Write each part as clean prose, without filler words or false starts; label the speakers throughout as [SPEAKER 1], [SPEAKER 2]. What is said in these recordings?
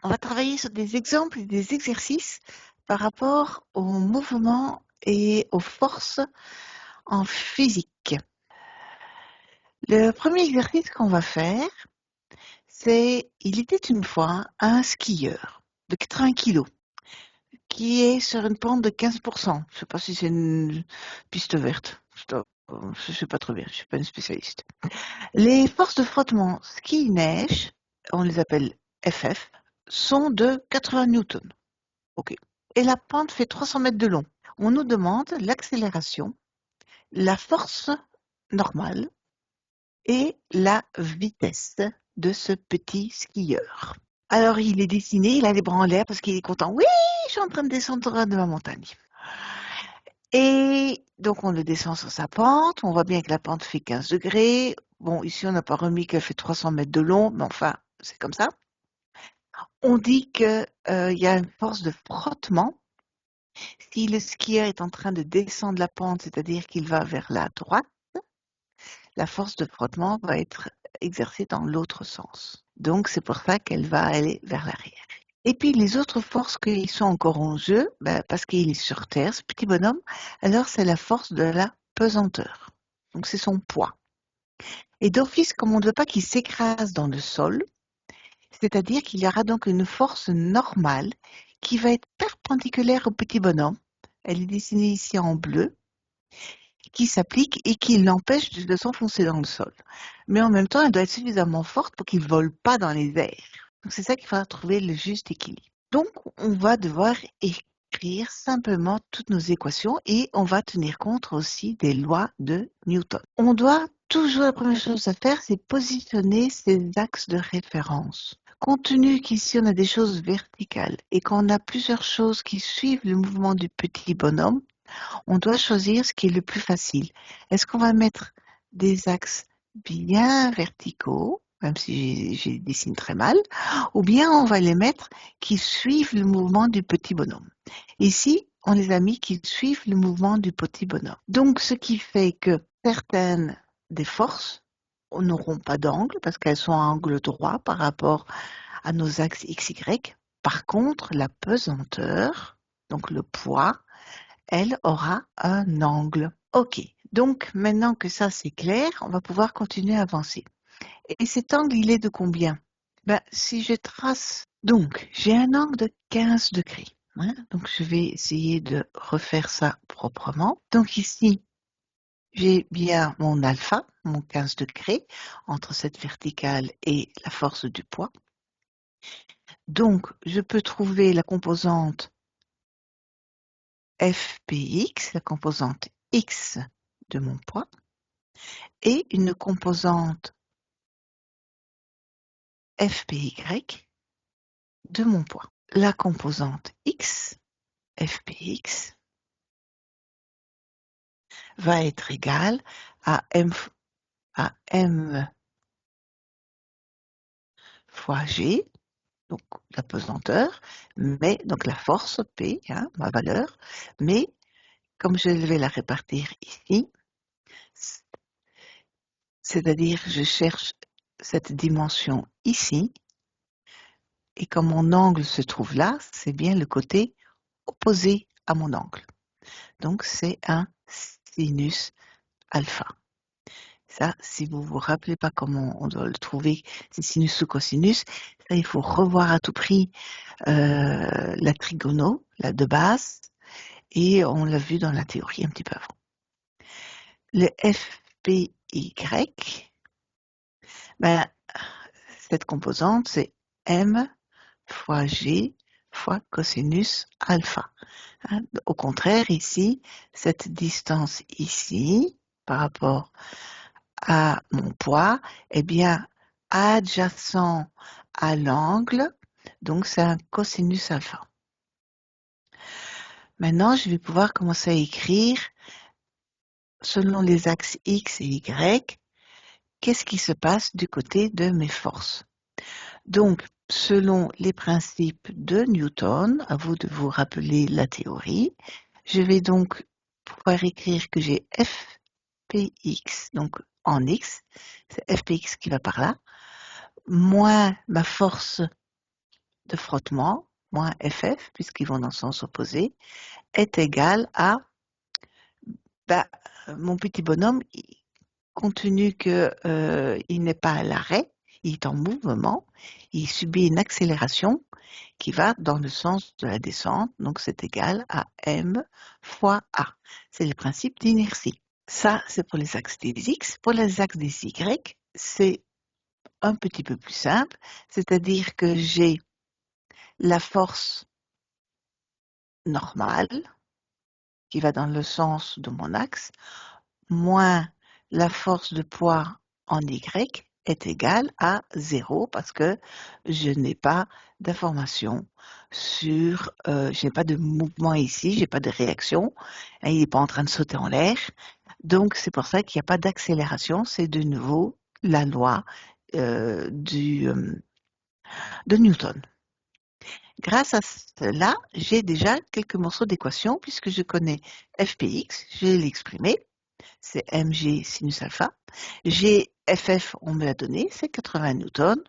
[SPEAKER 1] On va travailler sur des exemples et des exercices par rapport aux mouvements et aux forces en physique. Le premier exercice qu'on va faire, c'est il était une fois un skieur de 80 kilos qui est sur une pente de 15%. Je ne sais pas si c'est une piste verte. Je ne sais pas trop bien, je ne suis pas une spécialiste. Les forces de frottement ski-neige, on les appelle FF, sont de 80 newtons. Ok. Et la pente fait 300 mètres de long. On nous demande l'accélération, la force normale et la vitesse de ce petit skieur. Alors il est dessiné, il a les bras en l'air parce qu'il est content. Oui, je suis en train de descendre de ma montagne. Et donc on le descend sur sa pente, on voit bien que la pente fait 15 degrés. Bon, ici on n'a pas remis qu'elle fait 300 mètres de long, mais enfin, c'est comme ça. On dit qu'il y a une force de frottement. Si le skieur est en train de descendre la pente, c'est-à-dire qu'il va vers la droite, la force de frottement va être exercée dans l'autre sens. Donc c'est pour ça qu'elle va aller vers l'arrière. Et puis les autres forces qui sont encore en jeu, parce qu'il est sur Terre, ce petit bonhomme, alors c'est la force de la pesanteur. Donc c'est son poids. Et d'office, comme on ne veut pas qu'il s'écrase dans le sol, c'est-à-dire qu'il y aura donc une force normale qui va être perpendiculaire au petit bonhomme. Elle est dessinée ici en bleu, qui s'applique et qui l'empêche de s'enfoncer dans le sol. Mais en même temps, elle doit être suffisamment forte pour qu'il ne vole pas dans les airs. Donc c'est ça qu'il faudra trouver le juste équilibre. Donc on va devoir écrire simplement toutes nos équations et on va tenir compte aussi des lois de Newton. On doit toujours, la première chose à faire, c'est positionner ces axes de référence. Compte tenu qu'ici on a des choses verticales et qu'on a plusieurs choses qui suivent le mouvement du petit bonhomme, on doit choisir ce qui est le plus facile. Est-ce qu'on va mettre des axes bien verticaux, même si je les dessine très mal, ou bien on va les mettre qui suivent le mouvement du petit bonhomme. Ici, on les a mis qui suivent le mouvement du petit bonhomme. Donc, ce qui fait que certaines des forces n'auront pas d'angle parce qu'elles sont à angle droit par rapport à nos axes x, y. Par contre, la pesanteur, donc le poids, elle aura un angle. Ok, donc maintenant que ça c'est clair, on va pouvoir continuer à avancer. Et cet angle, il est de combien? Si je trace, donc j'ai un angle de 15 degrés. Hein, donc je vais essayer de refaire ça proprement. Donc ici, j'ai bien mon alpha, mon 15 degrés, entre cette verticale et la force du poids. Donc je peux trouver la composante Fpx, la composante x de mon poids, et une composante Fpy de mon poids. La composante x, Fpx, va être égale à m fois g, donc la pesanteur, mais donc la force P, hein, ma valeur, mais comme je vais la répartir ici, c'est-à-dire je cherche cette dimension ici, et comme mon angle se trouve là, c'est bien le côté opposé à mon angle. Donc c'est un sinus alpha. Ça, si vous vous rappelez pas comment on doit le trouver, c'est sinus ou cosinus, ça il faut revoir à tout prix la trigono, la de base, et on l'a vu dans la théorie un petit peu avant. Le FPY, cette composante, c'est M fois G fois cosinus alpha. Hein, au contraire, ici, cette distance ici, par rapport à mon poids, est bien adjacent à l'angle, donc c'est un cosinus alpha. Maintenant, je vais pouvoir commencer à écrire selon les axes X et Y, qu'est-ce qui se passe du côté de mes forces. Donc, selon les principes de Newton, à vous de vous rappeler la théorie, je vais donc pouvoir écrire que j'ai Fpx, donc en X, c'est Fpx qui va par là, moins ma force de frottement, moins FF, puisqu'ils vont dans le sens opposé, est égal à, bah, mon petit bonhomme, compte tenu qu'il n'est pas à l'arrêt, il est en mouvement, il subit une accélération qui va dans le sens de la descente, donc c'est égal à m fois a. C'est le principe d'inertie. Ça, c'est pour les axes des x. Pour les axes des y, c'est un petit peu plus simple, c'est-à-dire que j'ai la force normale qui va dans le sens de mon axe, moins la force de poids en y est égale à 0 parce que je n'ai pas d'information sur, je n'ai pas de mouvement ici, je n'ai pas de réaction, hein, il n'est pas en train de sauter en l'air. Donc c'est pour ça qu'il n'y a pas d'accélération, c'est de nouveau la loi de Newton. Grâce à cela, j'ai déjà quelques morceaux d'équation puisque je connais fpx, je vais l'exprimer, c'est mg sinus alpha. J'ai ff, on me l'a donné, c'est 80 newtons.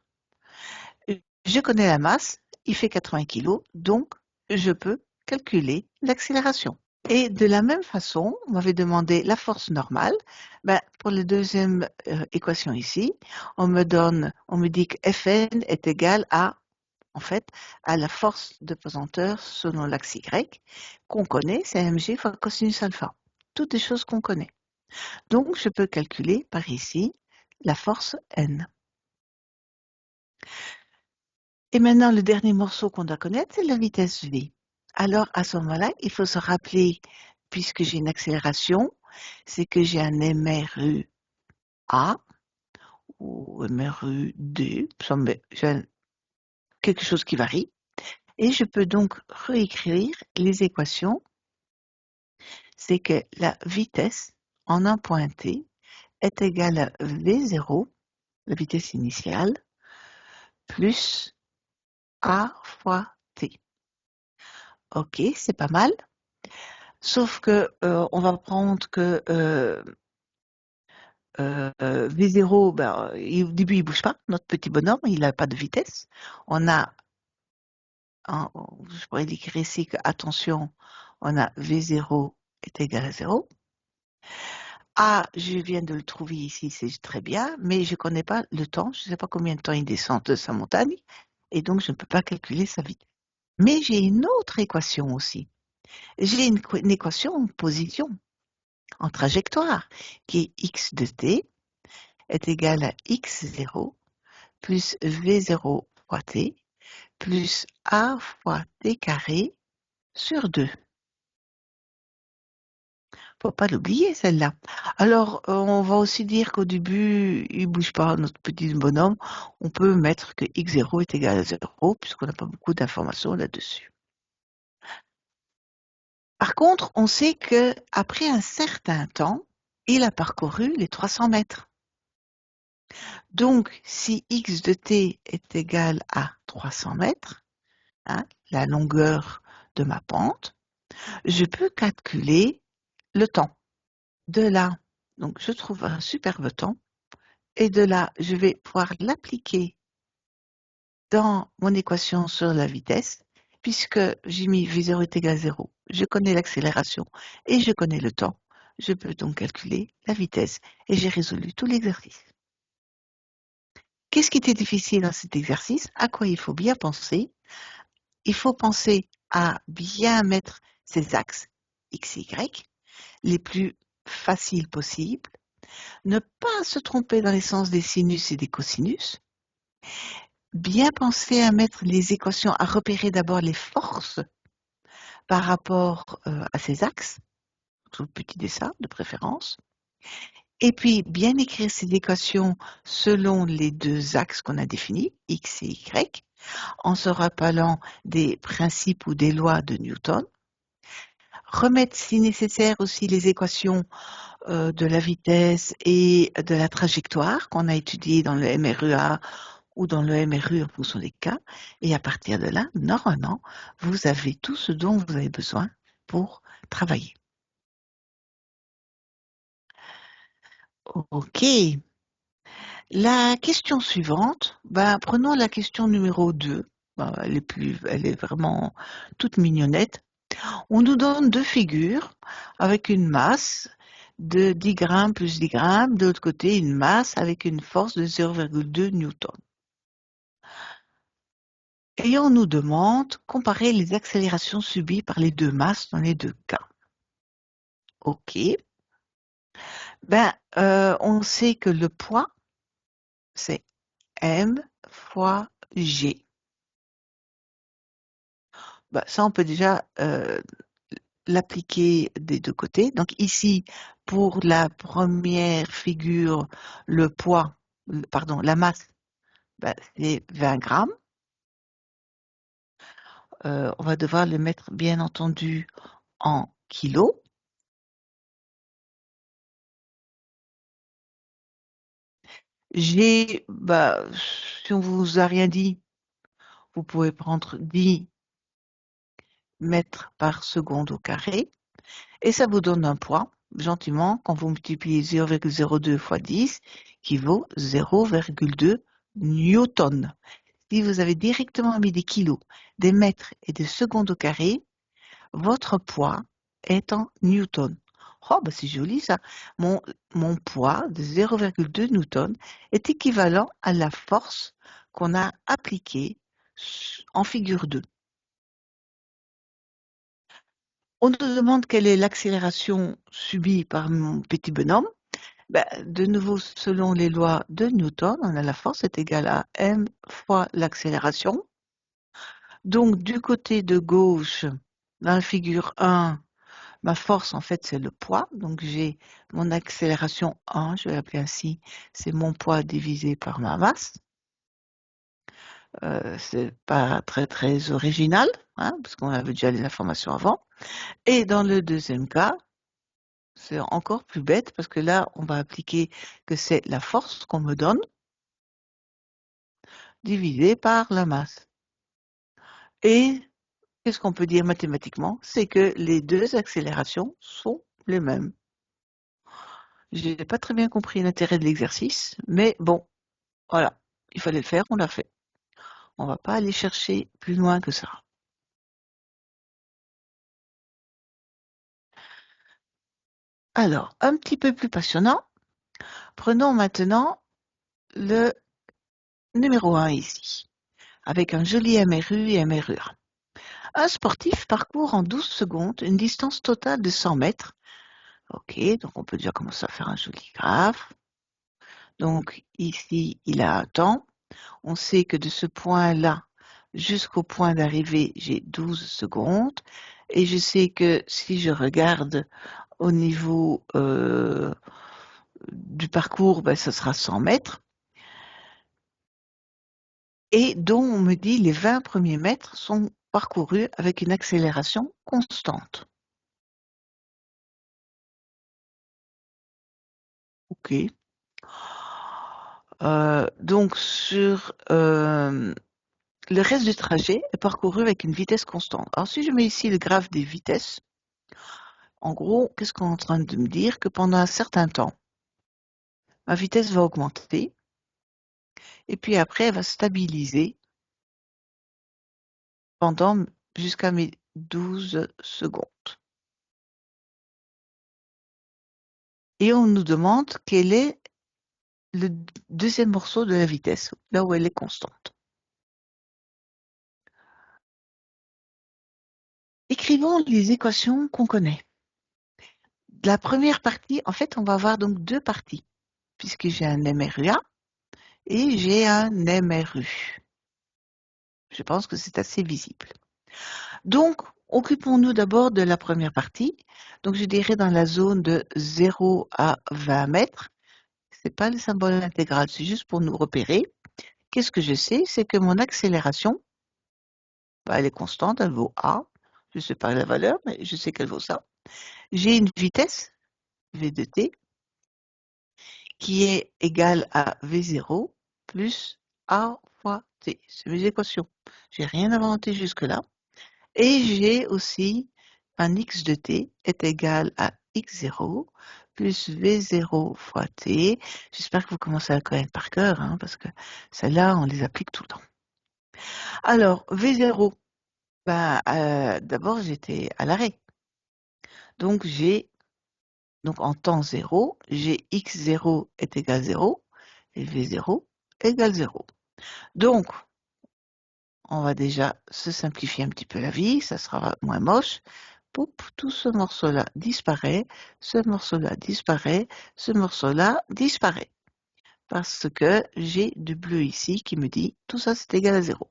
[SPEAKER 1] Je connais la masse, il fait 80 kg, donc je peux calculer l'accélération. Et de la même façon, on m'avait demandé la force normale. Ben, pour la deuxième équation ici, on me dit que Fn est égal à, en fait, à la force de pesanteur selon l'axe Y, qu'on connaît, c'est mg fois cosinus alpha. Toutes des choses qu'on connaît. Donc, je peux calculer par ici la force N. Et maintenant, le dernier morceau qu'on doit connaître, c'est la vitesse V. Alors, à ce moment-là, il faut se rappeler, puisque j'ai une accélération, c'est que j'ai un MRU A ou MRU D, j'ai quelque chose qui varie, et je peux donc réécrire les équations. C'est que la vitesse en un point T est égale à V0, la vitesse initiale, plus A fois T. Ok, c'est pas mal. Sauf que on va prendre que V0, ben, au début, il bouge pas. Notre petit bonhomme, il n'a pas de vitesse. On a, je pourrais dire ici que, attention, on a V0 est égal à 0. A, je viens de le trouver ici, c'est très bien, mais je ne connais pas le temps. Je ne sais pas combien de temps il descend de sa montagne. Et donc, je ne peux pas calculer sa vitesse. Mais j'ai une autre équation aussi. J'ai une équation en position, en trajectoire, qui est x de t est égal à x0 plus v0 fois t plus a fois t carré sur 2. Faut pas l'oublier celle-là. Alors, on va aussi dire qu'au début, il bouge pas notre petit bonhomme. On peut mettre que x0 est égal à 0 puisqu'on n'a pas beaucoup d'informations là-dessus. Par contre, on sait qu'après un certain temps, il a parcouru les 300 mètres. Donc, si x de t est égal à 300 mètres, hein, la longueur de ma pente, je peux calculer le temps. De là, donc je trouve un superbe temps, et de là, je vais pouvoir l'appliquer dans mon équation sur la vitesse, puisque j'ai mis v0 est égal à 0. Je connais l'accélération et je connais le temps. Je peux donc calculer la vitesse et j'ai résolu tout l'exercice. Qu'est-ce qui était difficile dans cet exercice? À quoi il faut bien penser? Il faut penser à bien mettre ces axes x, y les plus faciles possibles, ne pas se tromper dans les sens des sinus et des cosinus, bien penser à mettre les équations, à repérer d'abord les forces par rapport à ces axes, tout petit dessin de préférence, et puis bien écrire ces équations selon les deux axes qu'on a définis, x et y, en se rappelant des principes ou des lois de Newton, remettre si nécessaire aussi les équations de la vitesse et de la trajectoire qu'on a étudiées dans le MREA ou dans le MRU en fonction des cas. Et à partir de là, normalement, vous avez tout ce dont vous avez besoin pour travailler. OK. La question suivante, prenons la question numéro 2. elle est vraiment toute mignonnette. On nous donne deux figures avec une masse de 10 grammes plus 10 grammes, de l'autre côté une masse avec une force de 0,2 newton. Et on nous demande comparer les accélérations subies par les deux masses dans les deux cas. OK. On sait que le poids, c'est M fois G. Ça, on peut déjà l'appliquer des deux côtés. Donc ici, pour la première figure, la masse, c'est 20 grammes. On va devoir le mettre, bien entendu, en kilos. G, si on vous a rien dit, vous pouvez prendre 10 mètres par seconde au carré. Et ça vous donne un poids, gentiment, quand vous multipliez 0,02 fois 10, qui vaut 0,2 newton. Si vous avez directement mis des kilos, des mètres et des secondes au carré, votre poids est en newton. Oh, c'est joli ça. Mon poids de 0,2 newton est équivalent à la force qu'on a appliquée en figure 2. On nous demande quelle est l'accélération subie par mon petit bonhomme. De nouveau, selon les lois de Newton, on a la force est égale à m fois l'accélération. Donc, du côté de gauche, dans la figure 1, ma force, en fait, c'est le poids. Donc, j'ai mon accélération 1, je vais l'appeler ainsi, c'est mon poids divisé par ma masse. C'est pas très, très original, hein, parce qu'on avait déjà les informations avant. Et dans le deuxième cas, c'est encore plus bête parce que là, on va appliquer que c'est la force qu'on me donne divisée par la masse. Et qu'est-ce qu'on peut dire mathématiquement? C'est que les deux accélérations sont les mêmes. Je n'ai pas très bien compris l'intérêt de l'exercice, mais bon, voilà, il fallait le faire, on l'a fait. On ne va pas aller chercher plus loin que ça. Alors, un petit peu plus passionnant, prenons maintenant le numéro 1 ici, avec un joli MRU et MRU1. Un sportif parcourt en 12 secondes une distance totale de 100 mètres. OK, donc on peut déjà commencer à faire un joli graphe. Donc ici, il a un temps. On sait que de ce point-là jusqu'au point d'arrivée, j'ai 12 secondes. Et je sais que si je regarde au niveau du parcours, ce sera 100 mètres. Et dont on me dit les 20 premiers mètres sont parcourus avec une accélération constante. OK. Donc sur le reste du trajet est parcouru avec une vitesse constante. Alors si je mets ici le graphe des vitesses, en gros, qu'est-ce qu'on est en train de me dire? Que pendant un certain temps, ma vitesse va augmenter et puis après elle va stabiliser pendant jusqu'à mes 12 secondes. Et on nous demande quel est le deuxième morceau de la vitesse, là où elle est constante. Écrivons les équations qu'on connaît. La première partie, en fait, on va avoir donc deux parties, puisque j'ai un MRUA et j'ai un MRU. Je pense que c'est assez visible. Donc, occupons-nous d'abord de la première partie. Donc, je dirais dans la zone de 0 à 20 mètres. Ce n'est pas le symbole intégral, c'est juste pour nous repérer. Qu'est-ce que je sais? C'est que mon accélération, elle est constante, elle vaut A. Je ne sais pas la valeur, mais je sais qu'elle vaut ça. J'ai une vitesse, V de t, qui est égale à V0 plus A fois t. C'est mes équations. J'ai rien inventé jusque-là. Et j'ai aussi un x de t est égal à x0 plus v0 fois t. J'espère que vous commencez à le connaître par cœur, hein, parce que celles-là, on les applique tout le temps. Alors, V0, ben, d'abord, j'étais à l'arrêt. Donc, en temps 0, j'ai x0 est égal à 0 et v0 égale 0. Donc, on va déjà se simplifier un petit peu la vie, ça sera moins moche. Poup, tout ce morceau-là disparaît, ce morceau-là disparaît, ce morceau-là disparaît. Parce que j'ai du bleu ici qui me dit tout ça c'est égal à 0.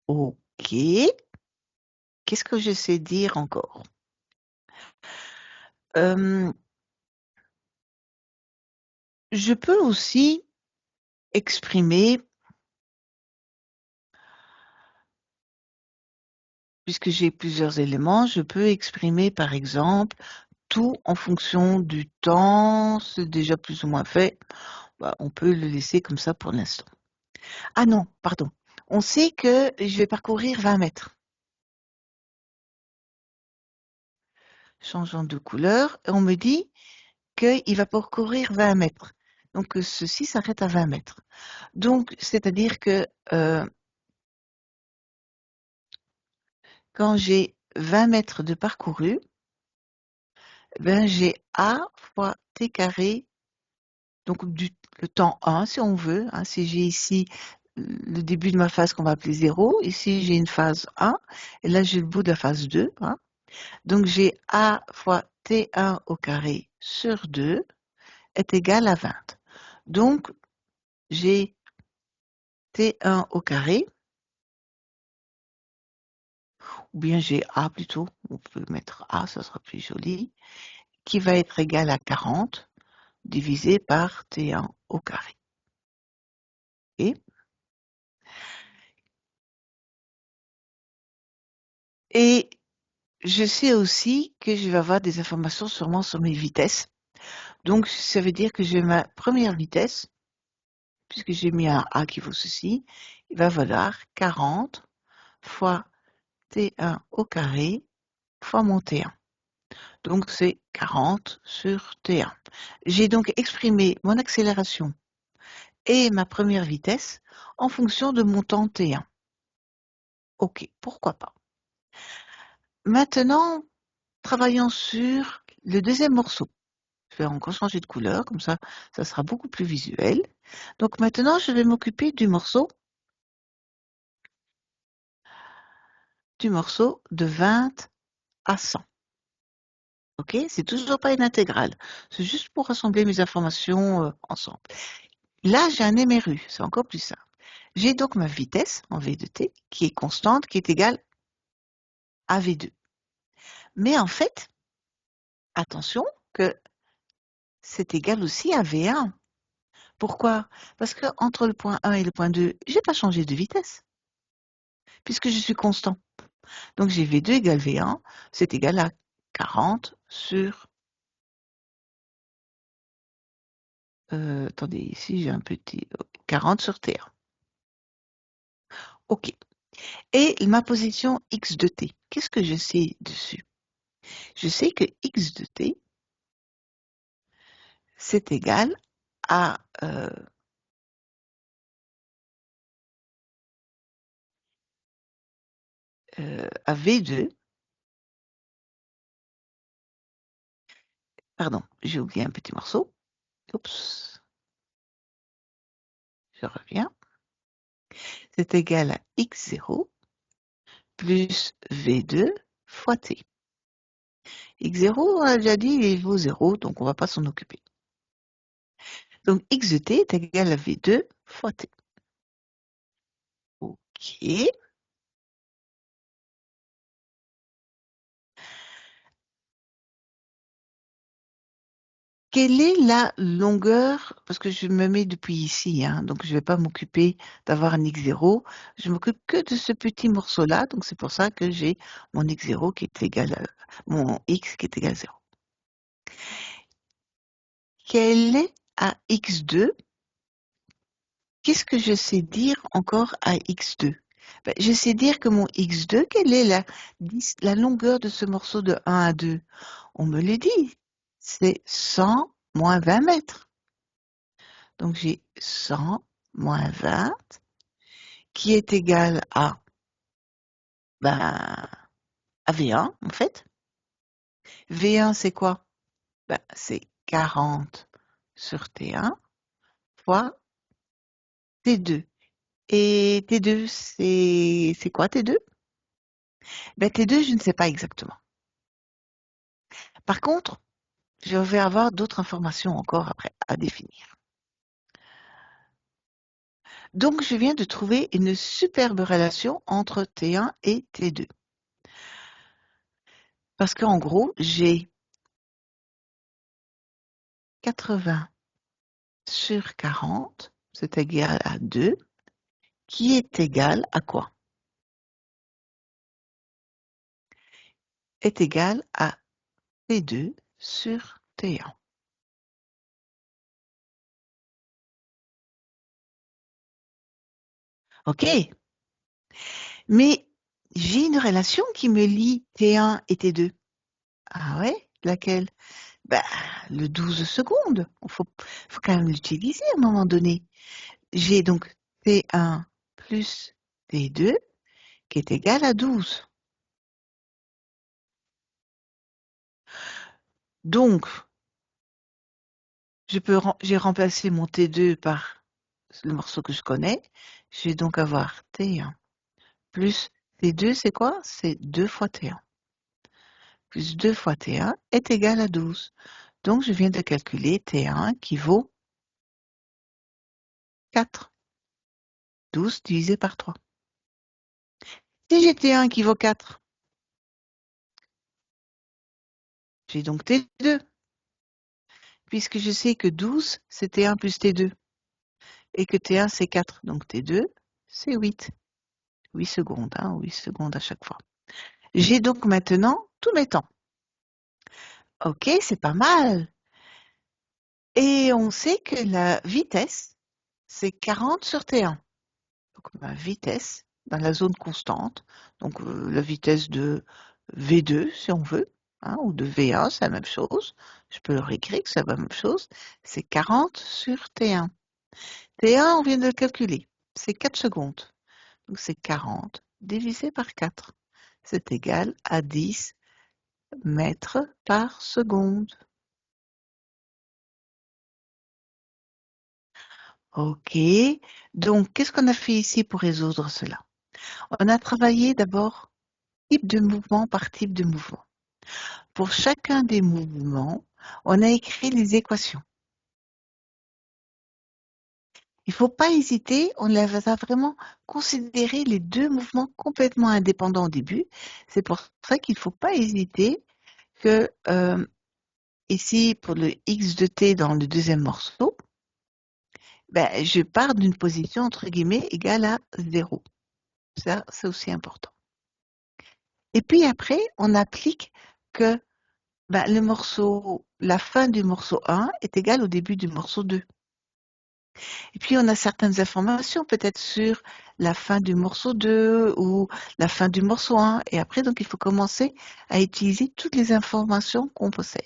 [SPEAKER 1] Ok, qu'est-ce que je sais dire encore? Je peux aussi exprimer, puisque j'ai plusieurs éléments, je peux exprimer par exemple tout en fonction du temps, c'est déjà plus ou moins fait. Bah, on peut le laisser comme ça pour l'instant. Ah non, pardon. On sait que je vais parcourir 20 mètres. Changeant de couleur, et on me dit qu'il va parcourir 20 mètres. Donc ceci s'arrête à 20 mètres. Donc, c'est-à-dire que quand j'ai 20 mètres de parcouru, ben, j'ai A fois T carré, donc le temps 1 si on veut. Hein, si j'ai ici le début de ma phase qu'on va appeler 0, ici j'ai une phase 1, et là j'ai le bout de la phase 2. Hein. Donc j'ai A fois T1 au carré sur 2 est égal à 20. Donc j'ai T1 au carré, ou bien j'ai A plutôt, on peut mettre A, ça sera plus joli, qui va être égal à 40 divisé par T1 au carré. Et, et je sais aussi que je vais avoir des informations sûrement sur mes vitesses. Donc ça veut dire que j'ai ma première vitesse, puisque j'ai mis un A qui vaut ceci, il va valoir 40 fois T1 au carré fois mon T1. Donc c'est 40 sur T1. J'ai donc exprimé mon accélération et ma première vitesse en fonction de mon temps T1. Ok, pourquoi pas. Maintenant, travaillons sur le deuxième morceau. Je vais encore changer de couleur, comme ça sera beaucoup plus visuel. Donc maintenant, je vais m'occuper du morceau de 20 à 100. Ok, c'est toujours pas une intégrale. C'est juste pour rassembler mes informations ensemble. Là, j'ai un MRU, c'est encore plus simple. J'ai donc ma vitesse en V de t qui est constante, qui est égale à V2. Mais en fait, attention que c'est égal aussi à V1. Pourquoi? Parce que entre le point 1 et le point 2, j'ai pas changé de vitesse, puisque je suis constant. Donc j'ai V2 égale V1, c'est égal à 40 sur... attendez, ici j'ai un petit... 40 sur T1. OK. Et ma position x de t, qu'est-ce que je sais dessus? Je sais que x de t, c'est égal à V2. Pardon, j'ai oublié un petit morceau. Oups, je reviens. C'est égal à x0 plus V2 fois t. X0, on a déjà dit, il vaut 0, donc on ne va pas s'en occuper. Donc x de t est égal à V2 fois t. OK. Quelle est la longueur, parce que je me mets depuis ici, hein, donc je ne vais pas m'occuper d'avoir un x0, je m'occupe que de ce petit morceau-là, donc c'est pour ça que j'ai mon x0 qui est égal à, mon x qui est égal à 0. Quel est à x2? Qu'est-ce que je sais dire encore à x2? Ben, je sais dire que mon x2, quelle est la longueur de ce morceau de 1 à 2? On me le dit, c'est 100 moins 20 mètres. Donc j'ai 100 moins 20 qui est égal ben, à V1, en fait. V1, c'est quoi? Ben, c'est 40 sur T1 fois T2. Et T2, c'est quoi T2? Ben, T2, je ne sais pas exactement. Par contre, je vais avoir d'autres informations encore après à définir. Donc, je viens de trouver une superbe relation entre T1 et T2. Parce qu'en gros, j'ai 80 sur 40, c'est égal à 2, qui est égal à quoi? Est égal à T2 sur T1. OK, mais j'ai une relation qui me lie T1 et T2. Ah ouais? Laquelle? Ben, le 12 secondes. Faut quand même l'utiliser à un moment donné. J'ai donc T1 plus T2 qui est égal à 12. Donc, j'ai remplacé mon T2 par le morceau que je connais. Je vais donc avoir T1 plus T2, c'est quoi? C'est 2 fois T1. Plus 2 fois T1 est égal à 12. Donc, je viens de calculer T1 qui vaut 4. 12 divisé par 3. Si j'ai T1 qui vaut 4, j'ai donc T2, puisque je sais que 12, c'est T1 plus T2, et que T1, c'est 4. Donc, T2, c'est 8. 8 secondes, 8 secondes à chaque fois. J'ai donc maintenant tous mes temps. OK, c'est pas mal. Et on sait que la vitesse, c'est 40 sur T1. Donc ma vitesse dans la zone constante, donc la vitesse de V2 si on veut, ou de V1, c'est la même chose. Je peux le réécrire, c'est la même chose. C'est 40 sur T1. T1, on vient de le calculer. C'est 4 secondes. Donc c'est 40 divisé par 4. C'est égal à 10 mètres par seconde. OK. Donc, qu'est-ce qu'on a fait ici pour résoudre cela? On a travaillé d'abord type de mouvement par type de mouvement. Pour chacun des mouvements, on a écrit les équations. Il ne faut pas hésiter, on les a vraiment considéré les deux mouvements complètement indépendants au début. C'est pour ça qu'il ne faut pas hésiter que ici, pour le x de t dans le deuxième morceau, ben, je pars d'une position entre guillemets égale à 0. Ça, c'est aussi important. Et puis après, on applique que ben, la fin du morceau 1 est égale au début du morceau 2. Et puis, on a certaines informations peut-être sur la fin du morceau 2 ou la fin du morceau 1. Et après, donc, il faut commencer à utiliser toutes les informations qu'on possède.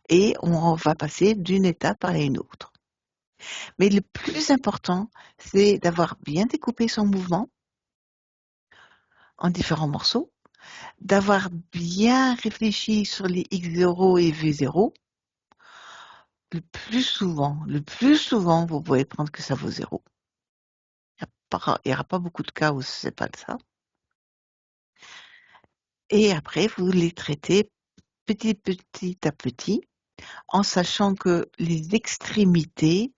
[SPEAKER 1] Et on va passer d'une étape à une autre. Mais le plus important, c'est d'avoir bien découpé son mouvement en différents morceaux, d'avoir bien réfléchi sur les x0 et v0. Le plus souvent, vous pouvez prendre que ça vaut 0. Il n'y aura pas beaucoup de cas où c'est pas ça. Et après, vous les traitez petit à petit, en sachant que les extrémités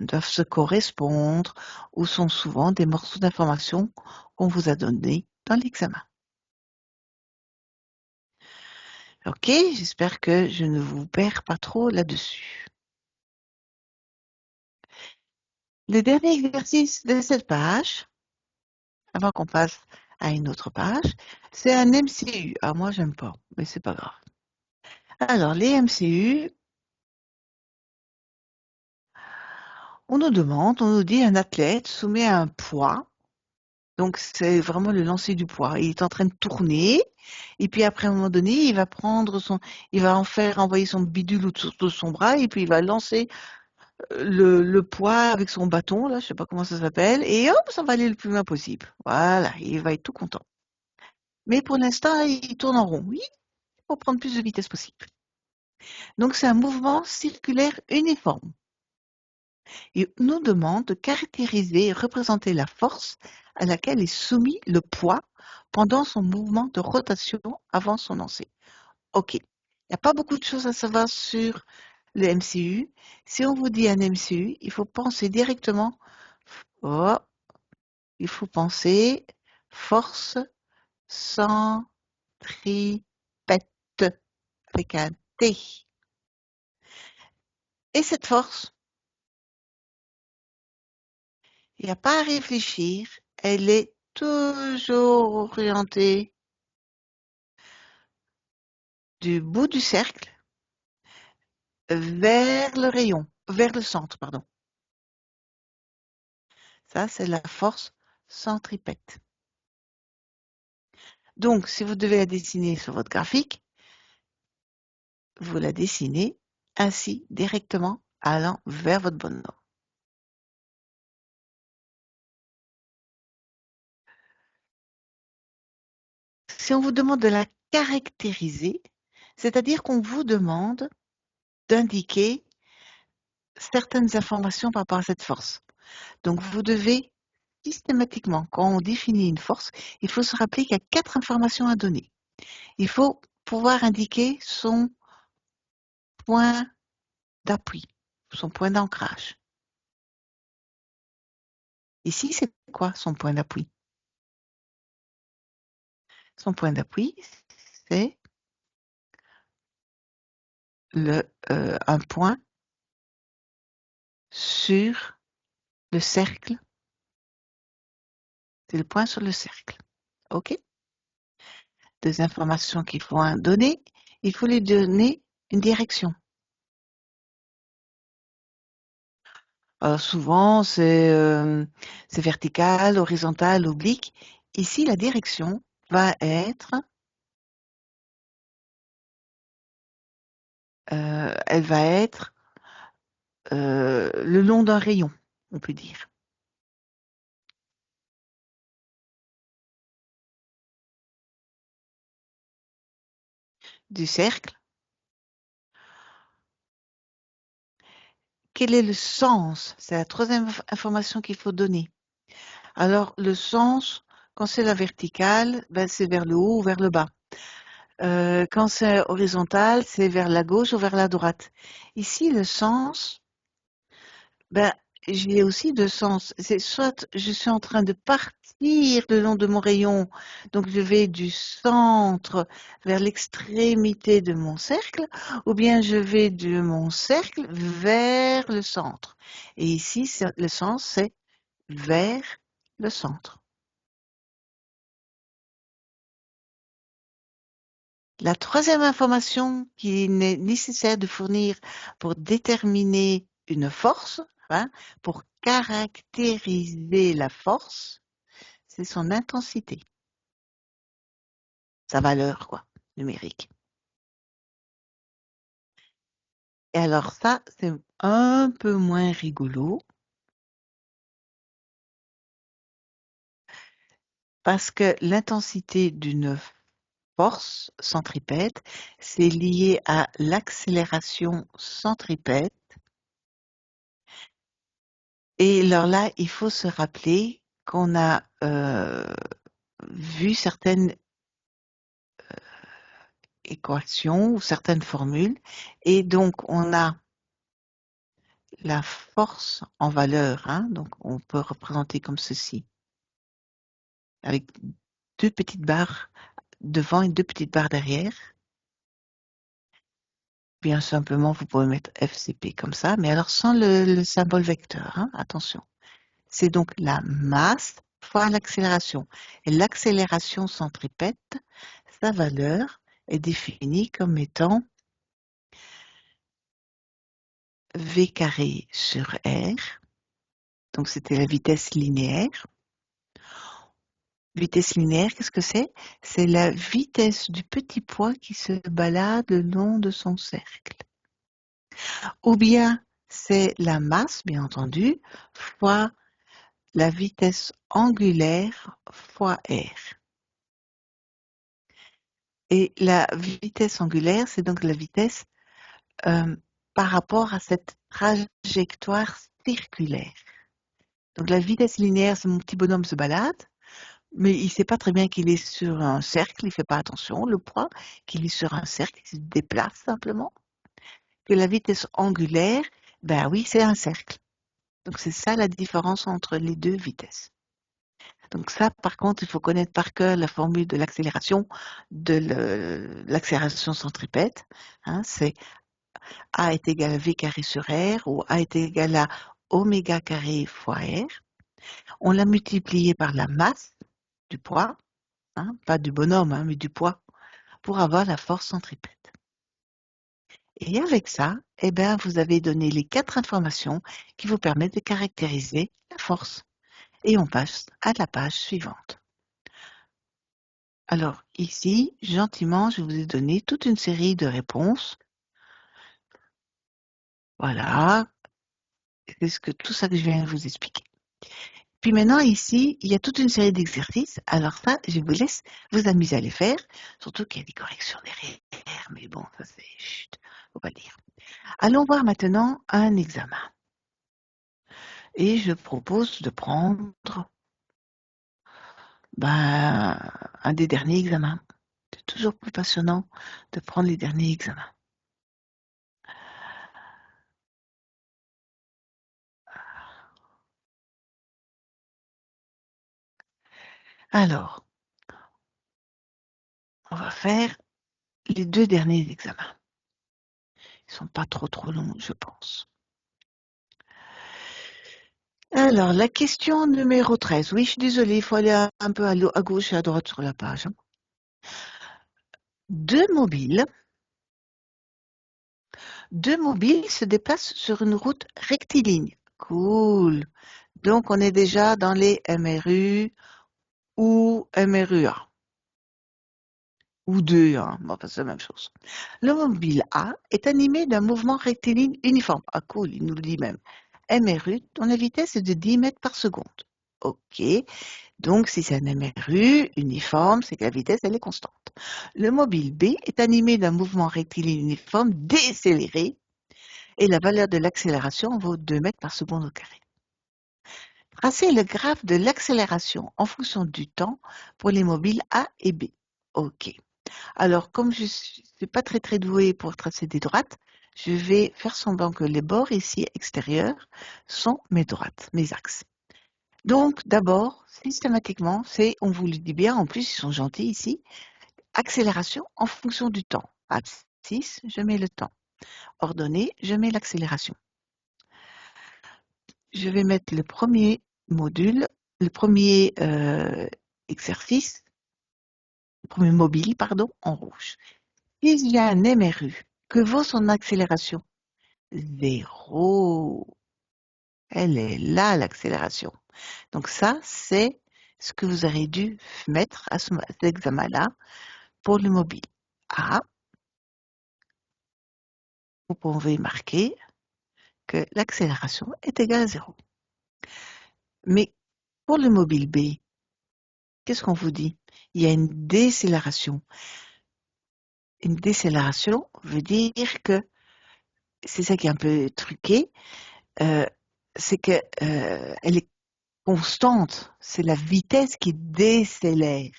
[SPEAKER 1] doivent se correspondre ou sont souvent des morceaux d'information qu'on vous a donnés dans l'examen. OK, j'espère que je ne vous perds pas trop là-dessus. Le dernier exercice de cette page, avant qu'on passe à une autre page, c'est un MCU. Ah, moi, j'aime pas, mais c'est pas grave. Alors, les MCU, on nous dit un athlète soumet un poids. Donc, c'est vraiment le lancer du poids. Il est en train de tourner, et puis après, à un moment donné, il va envoyer son bidule autour de son bras, et puis il va lancer le poids avec son bâton, là, je sais pas comment ça s'appelle, et hop, ça va aller le plus loin possible. Voilà, il va être tout content. Mais pour l'instant, il tourne en rond. Oui, pour prendre plus de vitesse possible. Donc, c'est un mouvement circulaire uniforme. Il nous demande de caractériser et représenter la force à laquelle est soumis le poids pendant son mouvement de rotation avant son lancer. OK. Il n'y a pas beaucoup de choses à savoir sur le MCU. Si on vous dit un MCU, il faut penser directement, oh, il faut penser force centripète avec un T. Et cette force, il n'y a pas à réfléchir, elle est toujours orientée du bout du cercle vers le rayon, vers le centre, pardon. Ça, c'est la force centripète. Donc, si vous devez la dessiner sur votre graphique, vous la dessinez ainsi directement allant vers votre bonhomme. Si on vous demande de la caractériser, c'est-à-dire qu'on vous demande d'indiquer certaines informations par rapport à cette force. Donc, vous devez systématiquement, quand on définit une force, il faut se rappeler qu'il y a 4 informations à donner. Il faut pouvoir indiquer son point d'appui, son point d'ancrage. Ici, c'est quoi son point d'appui? Son point d'appui, c'est un point sur le cercle. C'est le point sur le cercle. OK? Des informations qu'il faut donner, il faut lui donner une direction. Souvent, c'est vertical, horizontal, oblique. Ici, la direction va être, elle va être le long d'un rayon, on peut dire. Du cercle. Quel est le sens? C'est la troisième information qu'il faut donner. Alors, le sens, quand c'est la verticale, ben, c'est vers le haut ou vers le bas. Quand c'est horizontal, c'est vers la gauche ou vers la droite. Ici, le sens, ben, j'ai aussi 2 sens. C'est soit je suis en train de partir le long de mon rayon, donc je vais du centre vers l'extrémité de mon cercle, ou bien je vais de mon cercle vers le centre. Et ici, le sens, c'est vers le centre. La troisième information qu'il est nécessaire de fournir pour déterminer une force, hein, pour caractériser la force, c'est son intensité, sa valeur, quoi, numérique. Et alors ça, c'est un peu moins rigolo parce que l'intensité d'une force centripète, c'est lié à l'accélération centripète. Et alors là, il faut se rappeler qu'on a vu certaines équations ou certaines formules, et donc on a la force en valeur, hein, donc on peut représenter comme ceci, avec 2 petites barres devant et 2 petites barres derrière. Bien simplement, vous pouvez mettre FCP comme ça, mais alors sans le symbole vecteur, hein, attention. C'est donc la masse fois l'accélération. Et l'accélération centripète, sa valeur est définie comme étant V carré sur R. Donc c'était la vitesse linéaire. Vitesse linéaire, qu'est-ce que c'est? C'est la vitesse du petit poids qui se balade le long de son cercle. Ou bien, c'est la masse, bien entendu, fois la vitesse angulaire fois r. Et la vitesse angulaire, c'est donc la vitesse par rapport à cette trajectoire circulaire. Donc la vitesse linéaire, c'est mon petit bonhomme se balade, mais il ne sait pas très bien qu'il est sur un cercle, il ne fait pas attention, le poids, qu'il est sur un cercle, il se déplace simplement. Que la vitesse angulaire, ben oui, c'est un cercle. Donc c'est ça la différence entre les deux vitesses. Donc ça, par contre, il faut connaître par cœur la formule de l'accélération l'accélération centripète. Hein, c'est A est égal à V carré sur R ou A est égal à oméga carré fois R. On l'a multiplié par la masse du poids, hein, pas du bonhomme, hein, mais du poids, pour avoir la force centripète. Et avec ça, eh ben, vous avez donné les 4 informations qui vous permettent de caractériser la force. Et on passe à la page suivante. Alors ici, gentiment, je vous ai donné toute une série de réponses. Voilà, c'est tout ça que je viens de vous expliquer. Puis maintenant, ici, il y a toute une série d'exercices. Alors ça, je vous laisse vous amuser à les faire, surtout qu'il y a des corrections derrière, mais bon, ça c'est chut, faut pas dire. Allons voir maintenant un examen. Et je propose de prendre un des derniers examens. C'est toujours plus passionnant de prendre les derniers examens. Alors, on va faire les 2 derniers examens. Ils sont pas trop longs, je pense. Alors, la question numéro 13. Oui, je suis désolée, il faut aller un peu à gauche et à droite sur la page. Deux mobiles se déplacent sur une route rectiligne. Cool. Donc, on est déjà dans les MRU ou MRUA. Ou 2, hein. Bon, enfin, c'est la même chose. Le mobile A est animé d'un mouvement rectiligne uniforme. Ah, cool, il nous le dit même. MRU, dont la vitesse est de 10 mètres par seconde. OK. Donc, si c'est un MRU uniforme, c'est que la vitesse, elle est constante. Le mobile B est animé d'un mouvement rectiligne uniforme décéléré et la valeur de l'accélération vaut 2 mètres par seconde au carré. Tracez le graphe de l'accélération en fonction du temps pour les mobiles A et B. OK. Alors, comme je ne suis pas très douée pour tracer des droites, je vais faire semblant que les bords ici extérieurs sont mes droites, mes axes. Donc, d'abord, systématiquement, on vous le dit bien, en plus, ils sont gentils ici, accélération en fonction du temps. Abscisse, je mets le temps. Ordonnée, je mets l'accélération. Je vais mettre le premier module, le premier exercice, le premier mobile, pardon, en rouge. S'il y a un MRU, que vaut son accélération? 0. Elle est là, l'accélération. Donc ça, c'est ce que vous aurez dû mettre à cet examen-là pour le mobile. A, vous pouvez marquer que l'accélération est égale à 0. Mais pour le mobile B, qu'est-ce qu'on vous dit? Il y a une décélération. Une décélération veut dire que, c'est ça qui est un peu truqué, euh, c'est que elle est constante. C'est la vitesse qui décélère.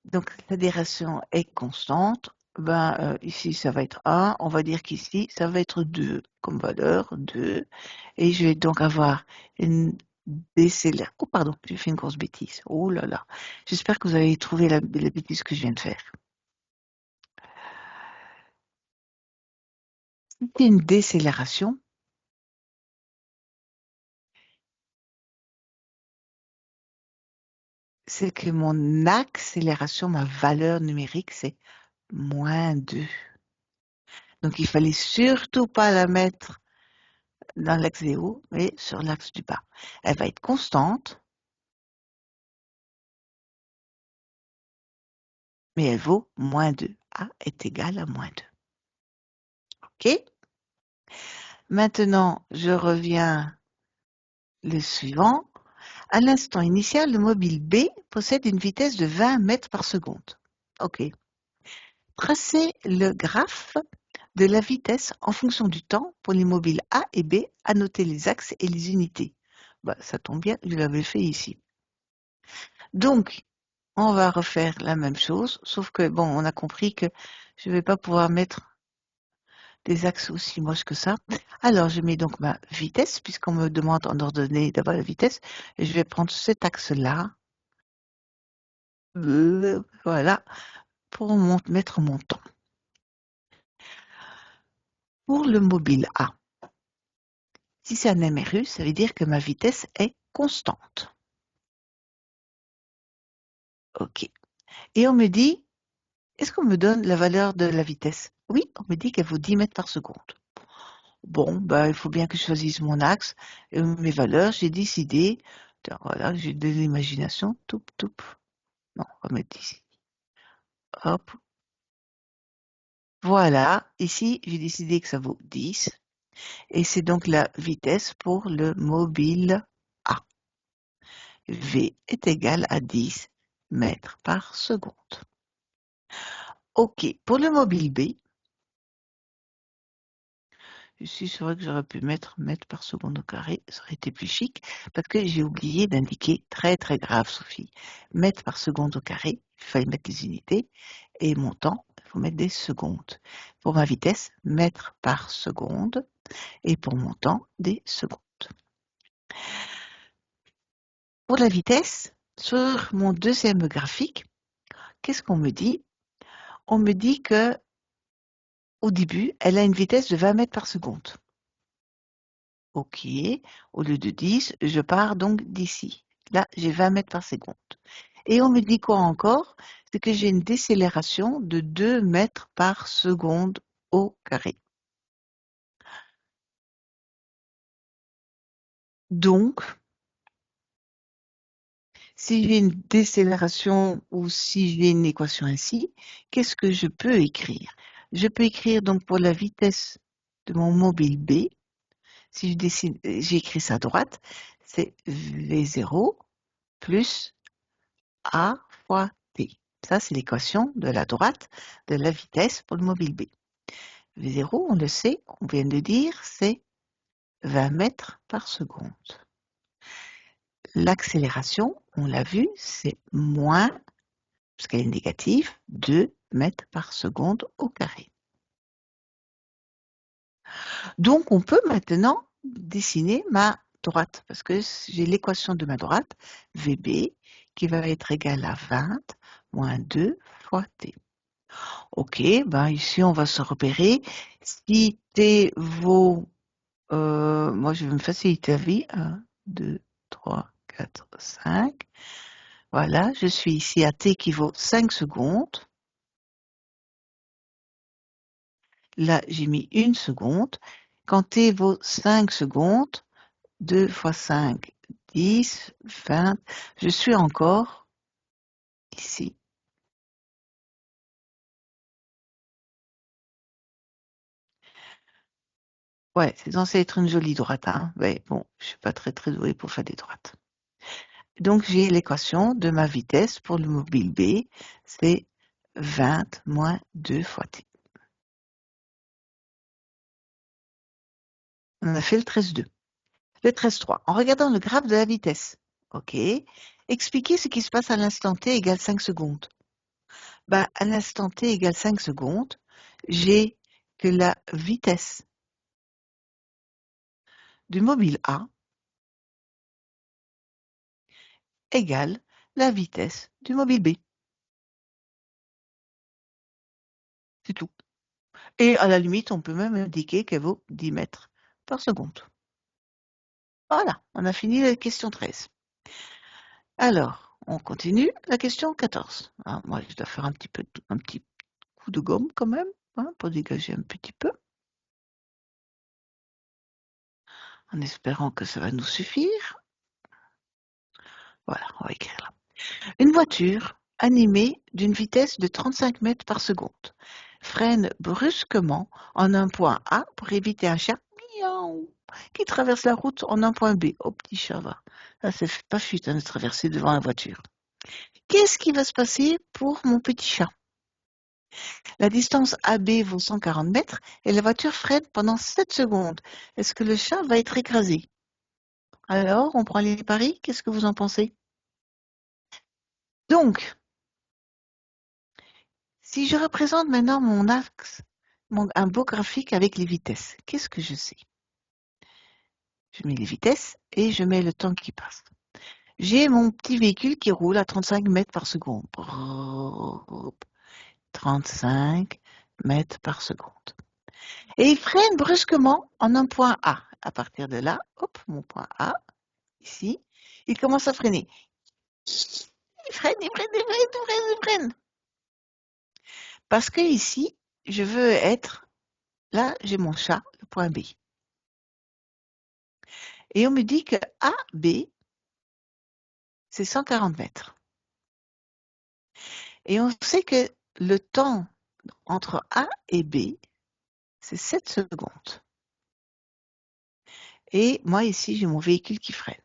[SPEAKER 1] Donc, la décélération est constante. Ici, ça va être 1. On va dire qu'ici, ça va être 2 comme valeur, 2. Et je vais donc avoir une décélération. Oh, pardon, j'ai fait une grosse bêtise. Oh là là. J'espère que vous avez trouvé la bêtise que je viens de faire. C'est une décélération. C'est que mon accélération, ma valeur numérique, c'est -2. Donc, il fallait surtout pas la mettre dans l'axe des hauts, mais sur l'axe du bas. Elle va être constante, mais elle vaut -2. A est égal à -2. OK? Maintenant, je reviens le suivant. À l'instant initial, le mobile B possède une vitesse de 20 mètres par seconde. OK. Tracez le graphe de la vitesse en fonction du temps pour les mobiles A et B, annotez les axes et les unités. Bah, ça tombe bien, je l'avais fait ici. Donc, on va refaire la même chose, sauf que, bon, on a compris que je ne vais pas pouvoir mettre des axes aussi moches que ça. Alors, je mets donc ma vitesse, puisqu'on me demande en ordonnée d'avoir la vitesse, et je vais prendre cet axe-là, voilà, pour mettre mon temps. Pour le mobile A, si c'est un MRU, ça veut dire que ma vitesse est constante. OK. Et on me dit, est-ce qu'on me donne la valeur de la vitesse? Oui, on me dit qu'elle vaut 10 mètres par seconde. Bon, bah, il faut bien que je choisisse mon axe et mes valeurs. J'ai décidé, tiens, voilà, j'ai de l'imagination. Toup, toup. Non, on va mettre ici. Hop. Voilà. Ici, j'ai décidé que ça vaut 10. Et c'est donc la vitesse pour le mobile A. V est égal à 10 mètres par seconde. OK. Pour le mobile B, ici, c'est vrai que j'aurais pu mettre mètres par seconde au carré, ça aurait été plus chic, parce que j'ai oublié d'indiquer, très très grave, Sophie, mètres par seconde au carré, il fallait mettre les unités, et mon temps, il faut mettre des secondes. Pour ma vitesse, mètres par seconde, et pour mon temps, des secondes. Pour la vitesse, sur mon deuxième graphique, qu'est-ce qu'on me dit? On me dit que au début, elle a une vitesse de 20 mètres par seconde. OK, au lieu de 10, je pars donc d'ici. Là, j'ai 20 mètres par seconde. Et on me dit quoi encore? C'est que j'ai une décélération de 2 mètres par seconde au carré. Donc, si j'ai une décélération ou si j'ai une équation ainsi, qu'est-ce que je peux écrire? Je peux écrire donc pour la vitesse de mon mobile B, si j'écris ça à droite, c'est V0 plus A fois T. Ça, c'est l'équation de la droite de la vitesse pour le mobile B. V0, on le sait, on vient de dire, c'est 20 mètres par seconde. L'accélération, on l'a vu, c'est moins, parce qu'elle est négative, 2 mètres par seconde au carré. Donc, on peut maintenant dessiner ma droite, parce que j'ai l'équation de ma droite, VB, qui va être égale à 20 moins 2 fois T. OK, ben ici, on va se repérer. Si T vaut, moi, je vais me faciliter la vie. 1, 2, 3, 4, 5. Voilà, je suis ici à T qui vaut 5 secondes. Là, j'ai mis 1 seconde. Quand T vaut 5 secondes, 2 fois 5, 10, 20. Je suis encore ici. Ouais, c'est censé être une jolie droite, hein. Ouais, bon, je suis pas très très douée pour faire des droites. Donc, j'ai l'équation de ma vitesse pour le mobile B, c'est 20 moins 2 fois T. On a fait le 13,2. Le 13,3. En regardant le graphe de la vitesse, OK, expliquez ce qui se passe à l'instant T égale 5 secondes. Ben, à l'instant T égale 5 secondes, j'ai que la vitesse du mobile A égale la vitesse du mobile B. C'est tout. Et à la limite, on peut même indiquer qu'elle vaut 10 mètres par seconde. Voilà, on a fini la question 13. Alors, on continue la question 14. Ah, moi, je dois faire un petit coup de gomme quand même, hein, pour dégager un petit peu, en espérant que ça va nous suffire. Voilà, on va écrire là. Une voiture animée d'une vitesse de 35 mètres par seconde freine brusquement en un point A pour éviter un chat miaou, qui traverse la route en un point B. Oh, petit chat, va. Ça, c'est pas fuite de traverser devant la voiture. Qu'est-ce qui va se passer pour mon petit chat? La distance AB vaut 140 mètres et la voiture freine pendant 7 secondes. Est-ce que le chat va être écrasé? Alors, on prend les paris, qu'est-ce que vous en pensez? Donc, si je représente maintenant mon axe, un beau graphique avec les vitesses, qu'est-ce que je sais? Je mets les vitesses et je mets le temps qui passe. J'ai mon petit véhicule qui roule à 35 mètres par seconde. 35 mètres par seconde. Et il freine brusquement en un point A. À partir de là, hop, mon point A, ici, il commence à freiner. Il freine, il freine, il freine, il freine, il freine. Parce que ici, je veux être, là, j'ai mon chat, le point B. Et on me dit que AB, c'est 140 mètres. Et on sait que le temps entre A et B, c'est 7 secondes. Et moi, ici, j'ai mon véhicule qui freine.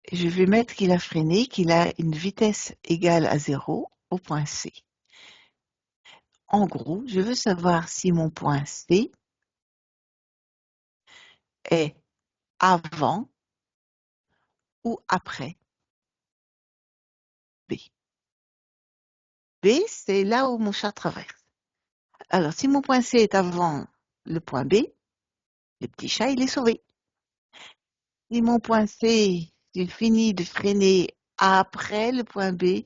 [SPEAKER 1] Et je vais mettre qu'il a freiné, qu'il a une vitesse égale à 0 au point C. En gros, je veux savoir si mon point C est avant ou après B. B, c'est là où mon chat traverse. Alors, si mon point C est avant le point B, le petit chat, il est sauvé. Si mon point C, il finit de freiner après le point B,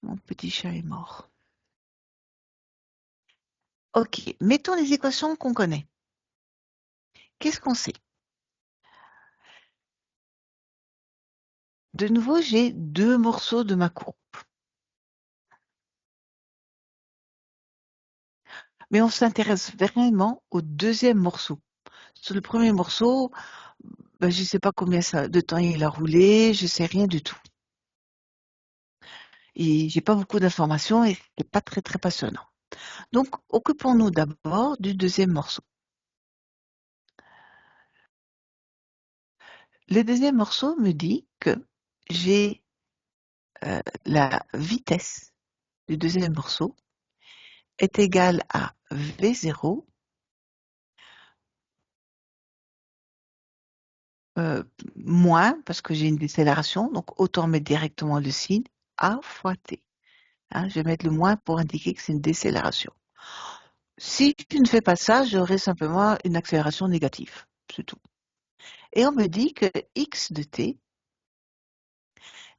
[SPEAKER 1] mon petit chat est mort. Ok, mettons les équations qu'on connaît. Qu'est-ce qu'on sait? De nouveau, j'ai deux morceaux de ma courbe. Mais on s'intéresse vraiment au deuxième morceau. Sur le premier morceau, ben, je ne sais pas combien de temps il a roulé, je ne sais rien du tout. Et j'ai pas beaucoup d'informations et c'est pas très très passionnant. Donc, occupons-nous d'abord du deuxième morceau. Le deuxième morceau me dit que j'ai la vitesse du deuxième morceau est égale à V0 moins, parce que j'ai une décélération, donc autant mettre directement le signe A fois T. Hein, je vais mettre le moins pour indiquer que c'est une décélération. Si tu ne fais pas ça, j'aurai simplement une accélération négative. C'est tout. Et on me dit que x de t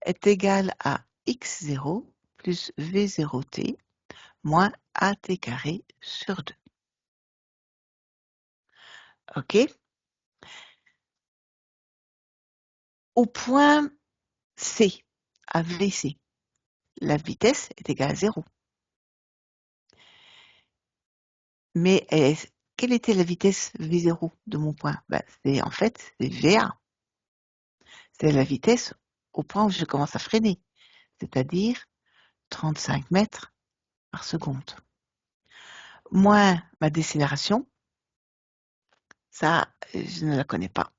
[SPEAKER 1] est égal à x0 plus v0t moins at carré sur 2. OK? Au point C, à VC, la vitesse est égale à 0. Mais quelle était la vitesse V0 de mon point? Ben, en fait, c'est VA. C'est la vitesse au point où je commence à freiner, c'est-à-dire 35 mètres par seconde. Moins ma décélération, ça, je ne la connais pas.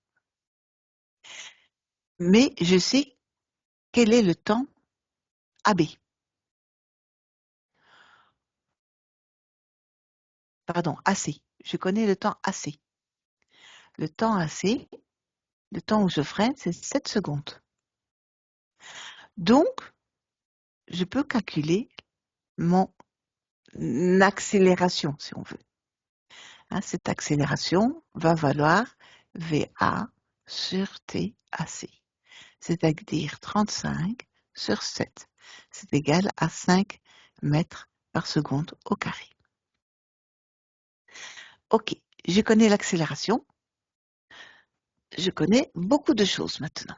[SPEAKER 1] Mais je sais quel est le temps AB. Pardon, AC. Je connais le temps AC. Le temps AC, le temps où je freine, c'est 7 secondes. Donc, je peux calculer mon accélération, si on veut. Hein, cette accélération va valoir VA sur TAC, c'est-à-dire 35 sur 7. C'est égal à 5 mètres par seconde au carré. OK, je connais l'accélération. Je connais beaucoup de choses maintenant.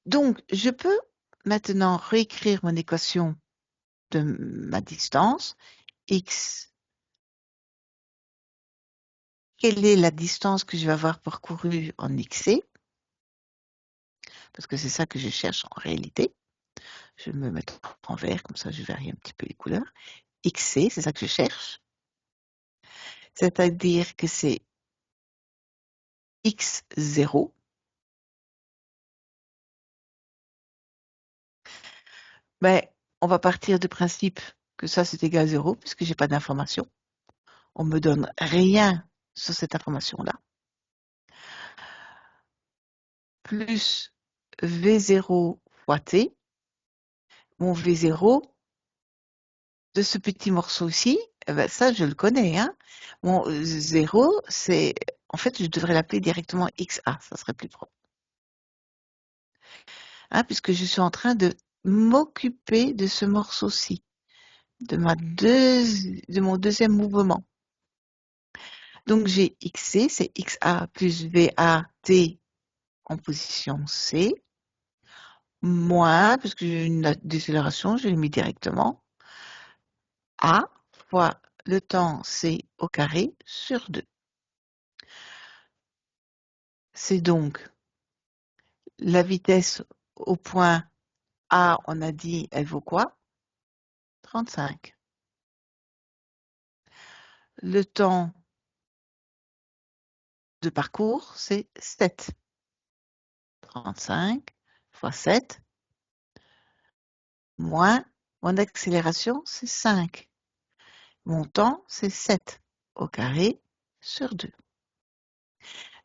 [SPEAKER 1] Donc, je peux maintenant réécrire mon équation de ma distance, x. Quelle est la distance que je vais avoir parcourue en xc? Parce que c'est ça que je cherche en réalité. Je vais me mettre en vert, comme ça je varie un petit peu les couleurs. XC, c'est ça que je cherche. C'est-à-dire que c'est X0. Mais on va partir du principe que ça c'est égal à 0, puisque j'ai pas d'information. On me donne rien sur cette information-là. Plus V0 fois T. Mon V0 de ce petit morceau-ci, eh ben, ça je le connais, hein. Mon 0, c'est, en fait, je devrais l'appeler directement XA, ça serait plus propre. Hein, puisque je suis en train de m'occuper de ce morceau-ci, de mon deuxième mouvement. Donc j'ai XC, c'est XA plus VAT en position C, moins, parce que j'ai une décélération, je l'ai mis directement, A fois le temps C au carré sur 2. C'est donc la vitesse au point A, on a dit, elle vaut quoi? 35. Le temps de parcours, c'est 7. 35 fois 7, moins mon accélération, c'est 5. Mon temps, c'est 7 au carré sur 2.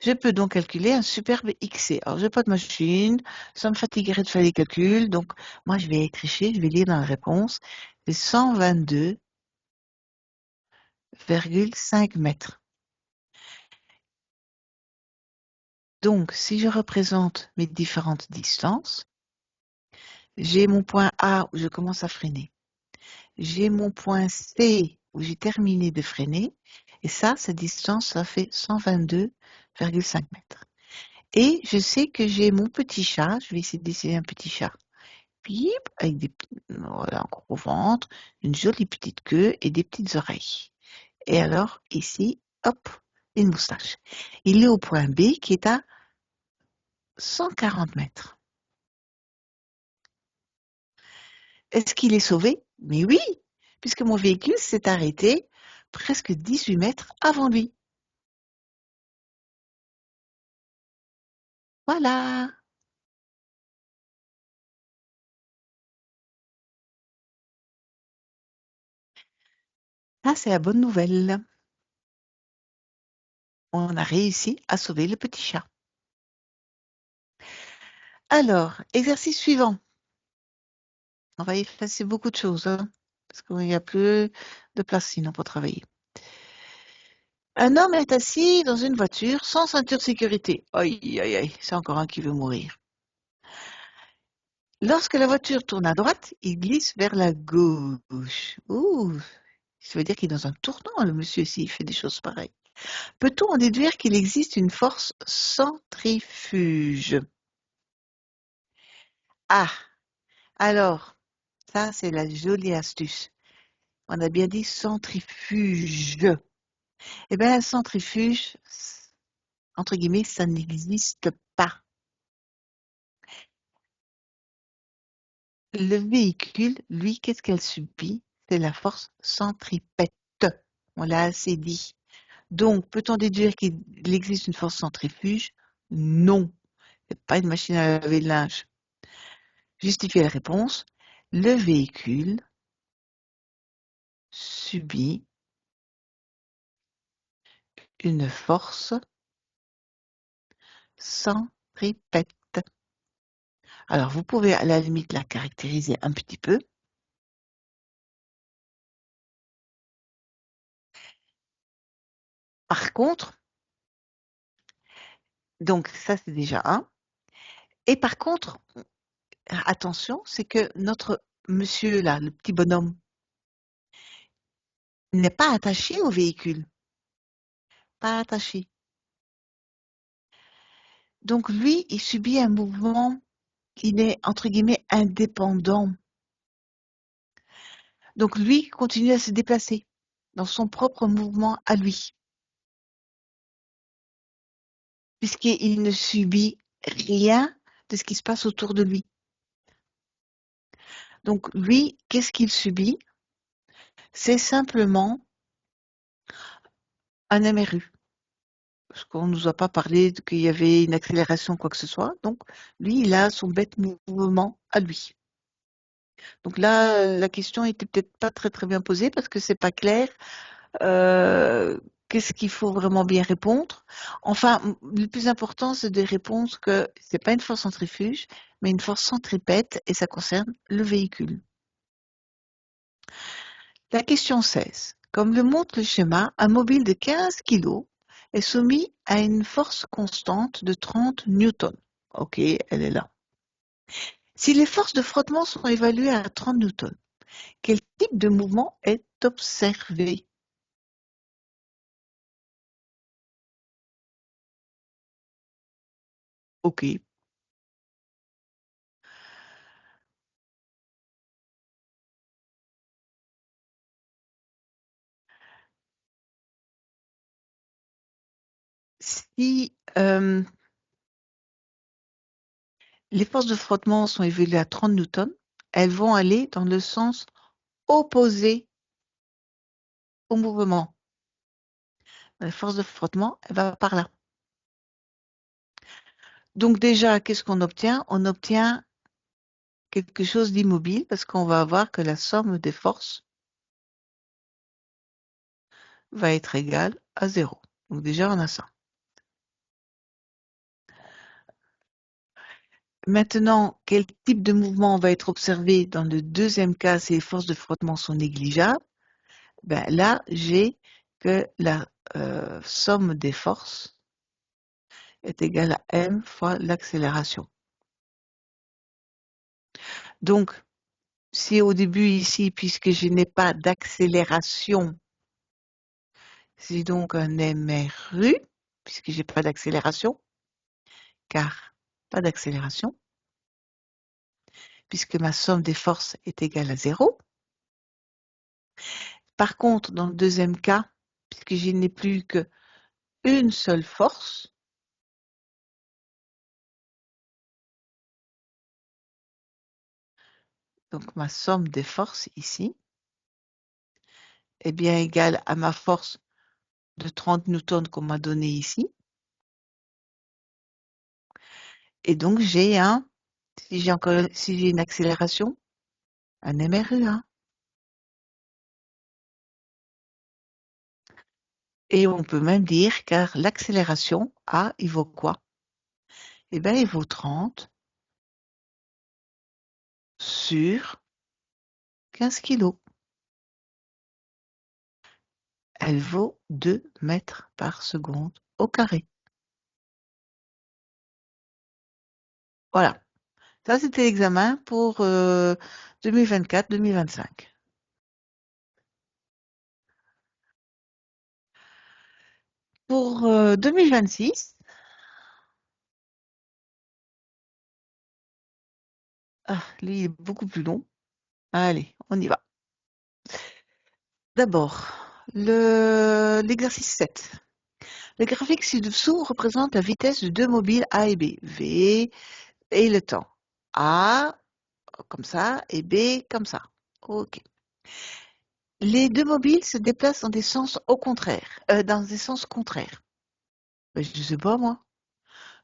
[SPEAKER 1] Je peux donc calculer un superbe XC. Alors, je n'ai pas de machine, ça me fatiguerait de faire les calculs, donc moi, je vais tricher, je vais lire dans la réponse, c'est 122,5 mètres. Donc, si je représente mes différentes distances, j'ai mon point A où je commence à freiner. J'ai mon point C où j'ai terminé de freiner. Et ça, cette distance, ça fait 122,5 mètres. Et je sais que j'ai mon petit chat. Je vais essayer de dessiner un petit chat. Pip, avec voilà, un gros ventre, une jolie petite queue et des petites oreilles. Et alors, ici, hop, une moustache. Il est au point B qui est à 140 mètres. Est-ce qu'il est sauvé? Mais oui, puisque mon véhicule s'est arrêté presque 18 mètres avant lui. Voilà, ça c'est la bonne nouvelle. On a réussi à sauver le petit chat. Alors, exercice suivant. On va effacer beaucoup de choses, hein, parce qu'il n'y a plus de place sinon pour travailler. Un homme est assis dans une voiture sans ceinture de sécurité. Aïe, aïe, aïe, c'est encore un qui veut mourir. Lorsque la voiture tourne à droite, il glisse vers la gauche. Ouh, ça veut dire qu'il est dans un tournant, le monsieur, s'il fait des choses pareilles. Peut-on en déduire qu'il existe une force centrifuge? Ah, alors, ça, c'est la jolie astuce. On a bien dit centrifuge. Eh bien, un centrifuge, entre guillemets, ça n'existe pas. Le véhicule, lui, qu'est-ce qu'elle subit? C'est la force centripète. On l'a assez dit. Donc, peut-on déduire qu'il existe une force centrifuge? Non. C'est pas une machine à laver le linge. Justifier la réponse. Le véhicule subit une force centripète. Alors, vous pouvez à la limite la caractériser un petit peu. Par contre, donc ça c'est déjà un. Et par contre, attention, c'est que notre monsieur là, le petit bonhomme, n'est pas attaché au véhicule. Pas attaché. Donc lui, il subit un mouvement qui est entre guillemets indépendant. Donc lui continue à se déplacer dans son propre mouvement à lui, puisqu'il ne subit rien de ce qui se passe autour de lui. Donc lui, qu'est-ce qu'il subit? C'est simplement un MRU. Parce qu'on ne nous a pas parlé qu'il y avait une accélération, quoi que ce soit. Donc lui, il a son bête mouvement à lui. Donc là, la question était peut-être pas très très bien posée parce que c'est pas clair. Qu'est-ce qu'il faut vraiment bien répondre? Enfin, le plus important, c'est de répondre que c'est pas une force centrifuge, mais une force centripète et ça concerne le véhicule. La question 16. Comme le montre le schéma, un mobile de 15 kg est soumis à une force constante de 30 newtons. Ok, elle est là. Si les forces de frottement sont évaluées à 30 newtons, quel type de mouvement est observé? Ok. Si les forces de frottement sont évaluées à 30 newtons, elles vont aller dans le sens opposé au mouvement. La force de frottement, elle va par là. Donc déjà, qu'est-ce qu'on obtient? On obtient quelque chose d'immobile parce qu'on va avoir que la somme des forces va être égale à 0. Donc déjà, on a ça. Maintenant, quel type de mouvement va être observé dans le deuxième cas si les forces de frottement sont négligeables? Ben là, j'ai que la somme des forces est égale à m fois l'accélération. Donc, si au début ici, puisque je n'ai pas d'accélération, j'ai donc un MRU, puisque j'ai pas d'accélération, car pas d'accélération, puisque ma somme des forces est égale à 0. Par contre, dans le deuxième cas, puisque je n'ai plus qu'une seule force, donc ma somme des forces ici est bien égale à ma force de 30 newtons qu'on m'a donné ici. Et donc si j'ai une accélération, un MRU1. Et on peut même dire, car l'accélération A, il vaut quoi? Eh bien, il vaut 30 sur 15 kilos. Elle vaut 2 mètres par seconde au carré. Voilà. Ça, c'était l'examen pour 2024-2025. Pour 2026, lui, il est beaucoup plus long. Allez, on y va. D'abord, l'exercice 7. Le graphique ci-dessous représente la vitesse de deux mobiles A et B. V et le temps. A, comme ça, et B, comme ça. OK. Les deux mobiles se déplacent dans des sens au contraire, dans des sens contraires. Ben, je ne sais pas, moi.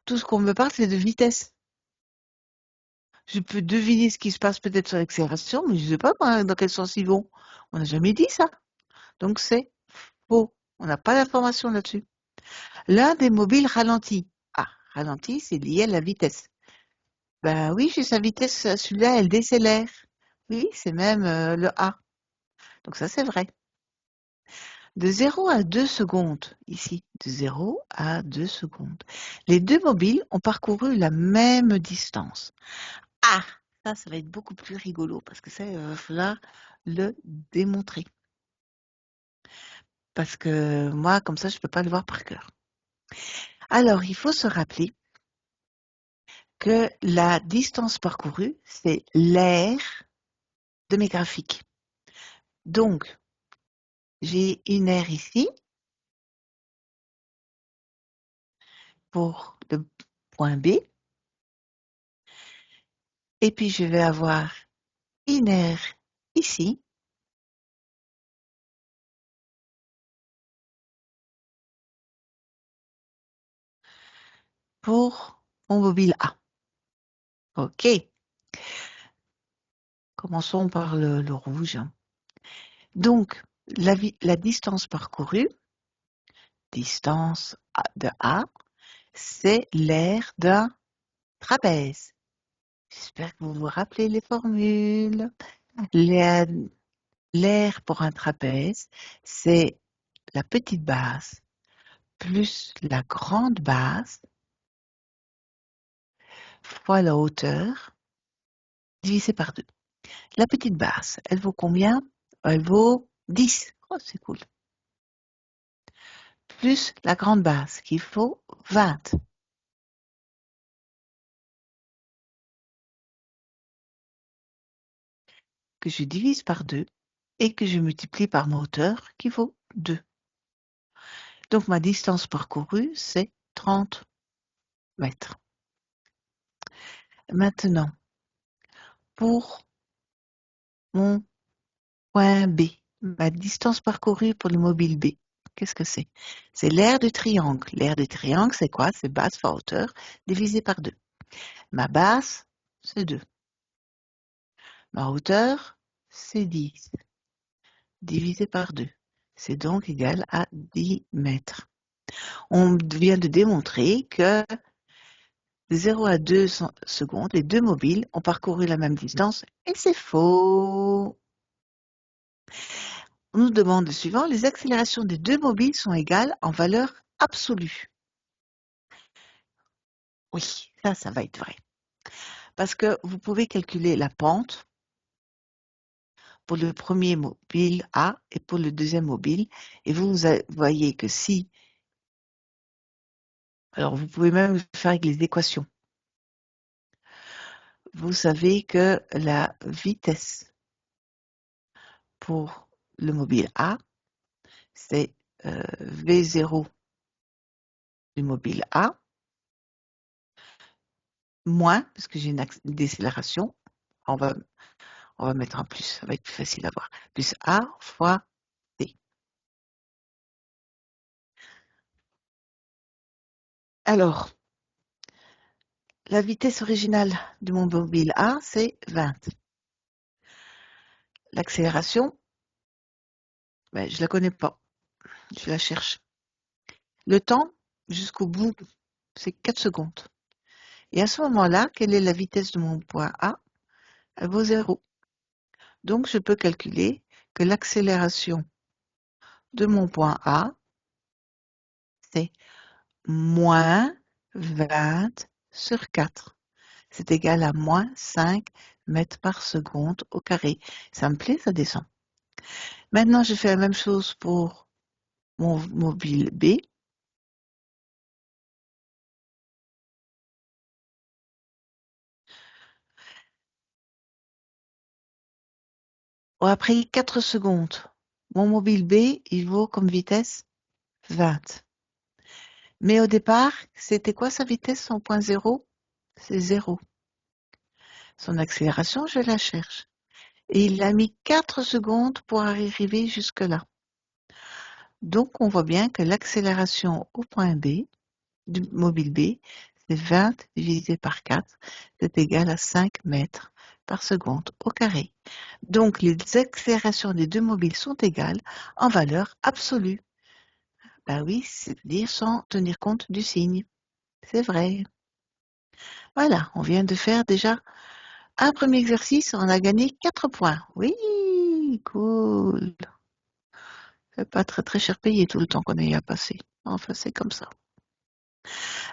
[SPEAKER 1] Tout ce qu'on me parle, c'est de vitesse. Je peux deviner ce qui se passe peut-être sur l'accélération, mais je ne sais pas dans quel sens ils vont. On n'a jamais dit ça. Donc c'est faux. On n'a pas d'information là-dessus. L'un des mobiles ralentit. Ah, ralentit, c'est lié à la vitesse. Ben oui, j'ai sa vitesse, celui-là, elle décélère. Oui, c'est même le A. Donc ça, c'est vrai. De 0 à 2 secondes, ici, de 0 à 2 secondes. Les deux mobiles ont parcouru la même distance. Ah, ça va être beaucoup plus rigolo parce que ça, il va falloir le démontrer. Parce que moi, comme ça, je ne peux pas le voir par cœur. Alors, il faut se rappeler que la distance parcourue, c'est l'aire de mes graphiques. Donc, j'ai une aire ici pour le point B. Et puis, je vais avoir binaire ici pour mon mobile A. OK. Commençons par le rouge. Donc, la distance parcourue, distance de A, c'est l'aire d'un trapèze. J'espère que vous vous rappelez les formules. L'aire pour un trapèze, c'est la petite base plus la grande base fois la hauteur divisé par 2. La petite base, elle vaut combien? Elle vaut 10. Oh, c'est cool. Plus la grande base qui vaut 20. Que je divise par 2 et que je multiplie par ma hauteur qui vaut 2. Donc ma distance parcourue, c'est 30 mètres. Maintenant, pour mon point B, ma distance parcourue pour le mobile B, qu'est-ce que c'est? C'est l'aire du triangle. L'aire du triangle, c'est quoi? C'est base fois hauteur divisé par 2. Ma base, c'est 2. Ma hauteur, c'est 10. Divisé par 2. C'est donc égal à 10 mètres. On vient de démontrer que de 0 à 2 secondes, les deux mobiles ont parcouru la même distance et c'est faux. On nous demande le suivant, les accélérations des deux mobiles sont égales en valeur absolue. Oui, ça va être vrai. Parce que vous pouvez calculer la pente pour le premier mobile A et pour le deuxième mobile. Et vous voyez que si, alors vous pouvez même le faire avec les équations. Vous savez que la vitesse pour le mobile A, c'est V0 du mobile A, moins, parce que j'ai une décélération, on va mettre un plus, ça va être plus facile à voir, plus A fois T. Alors, la vitesse originale de mon mobile A, c'est 20. L'accélération, ben, je ne la connais pas, je la cherche. Le temps, jusqu'au bout, c'est 4 secondes. Et à ce moment-là, quelle est la vitesse de mon point A? Elle vaut 0. Donc, je peux calculer que l'accélération de mon point A, c'est moins 20 sur 4. C'est égal à moins 5 mètres par seconde au carré. Ça me plaît, ça descend. Maintenant, je fais la même chose pour mon mobile B. Après 4 secondes, mon mobile B, il vaut comme vitesse 20. Mais au départ, c'était quoi sa vitesse, son point 0? C'est 0. Son accélération, je la cherche. Et il a mis 4 secondes pour arriver jusque-là. Donc, on voit bien que l'accélération au point B, du mobile B, c'est 20 divisé par 4, c'est égal à 5 mètres par seconde au carré. Donc, les accélérations des deux mobiles sont égales en valeur absolue. Ben oui, c'est-à-dire sans tenir compte du signe. C'est vrai. Voilà, on vient de faire déjà un premier exercice, on a gagné 4 points. Oui, cool. C'est pas très très cher payé tout le temps qu'on a eu à passer. Enfin, c'est comme ça.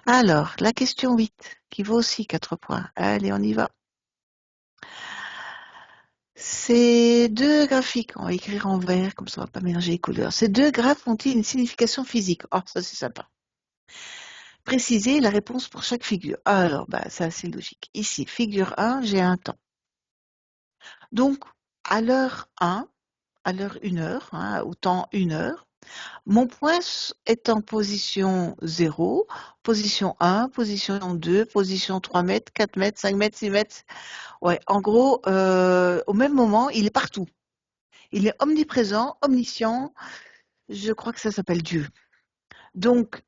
[SPEAKER 1] Alors, la question 8, qui vaut aussi 4 points. Allez, on y va. Ces deux graphiques, on va écrire en vert, comme ça on va pas mélanger les couleurs. Ces deux graphes ont-ils une signification physique? Oh, ça c'est sympa. Précisez la réponse pour chaque figure. Alors, bah, ça c'est logique. Ici, figure 1, j'ai un temps. Donc, à l'heure 1, à l'heure 1 heure, hein, au temps 1 heure, Mon point est en position 0, position 1, position 2, position 3 mètres, 4 mètres, 5 mètres, 6 mètres. Ouais, en gros, au même moment, il est partout. Il est omniprésent, omniscient. Je crois que ça s'appelle Dieu. Donc,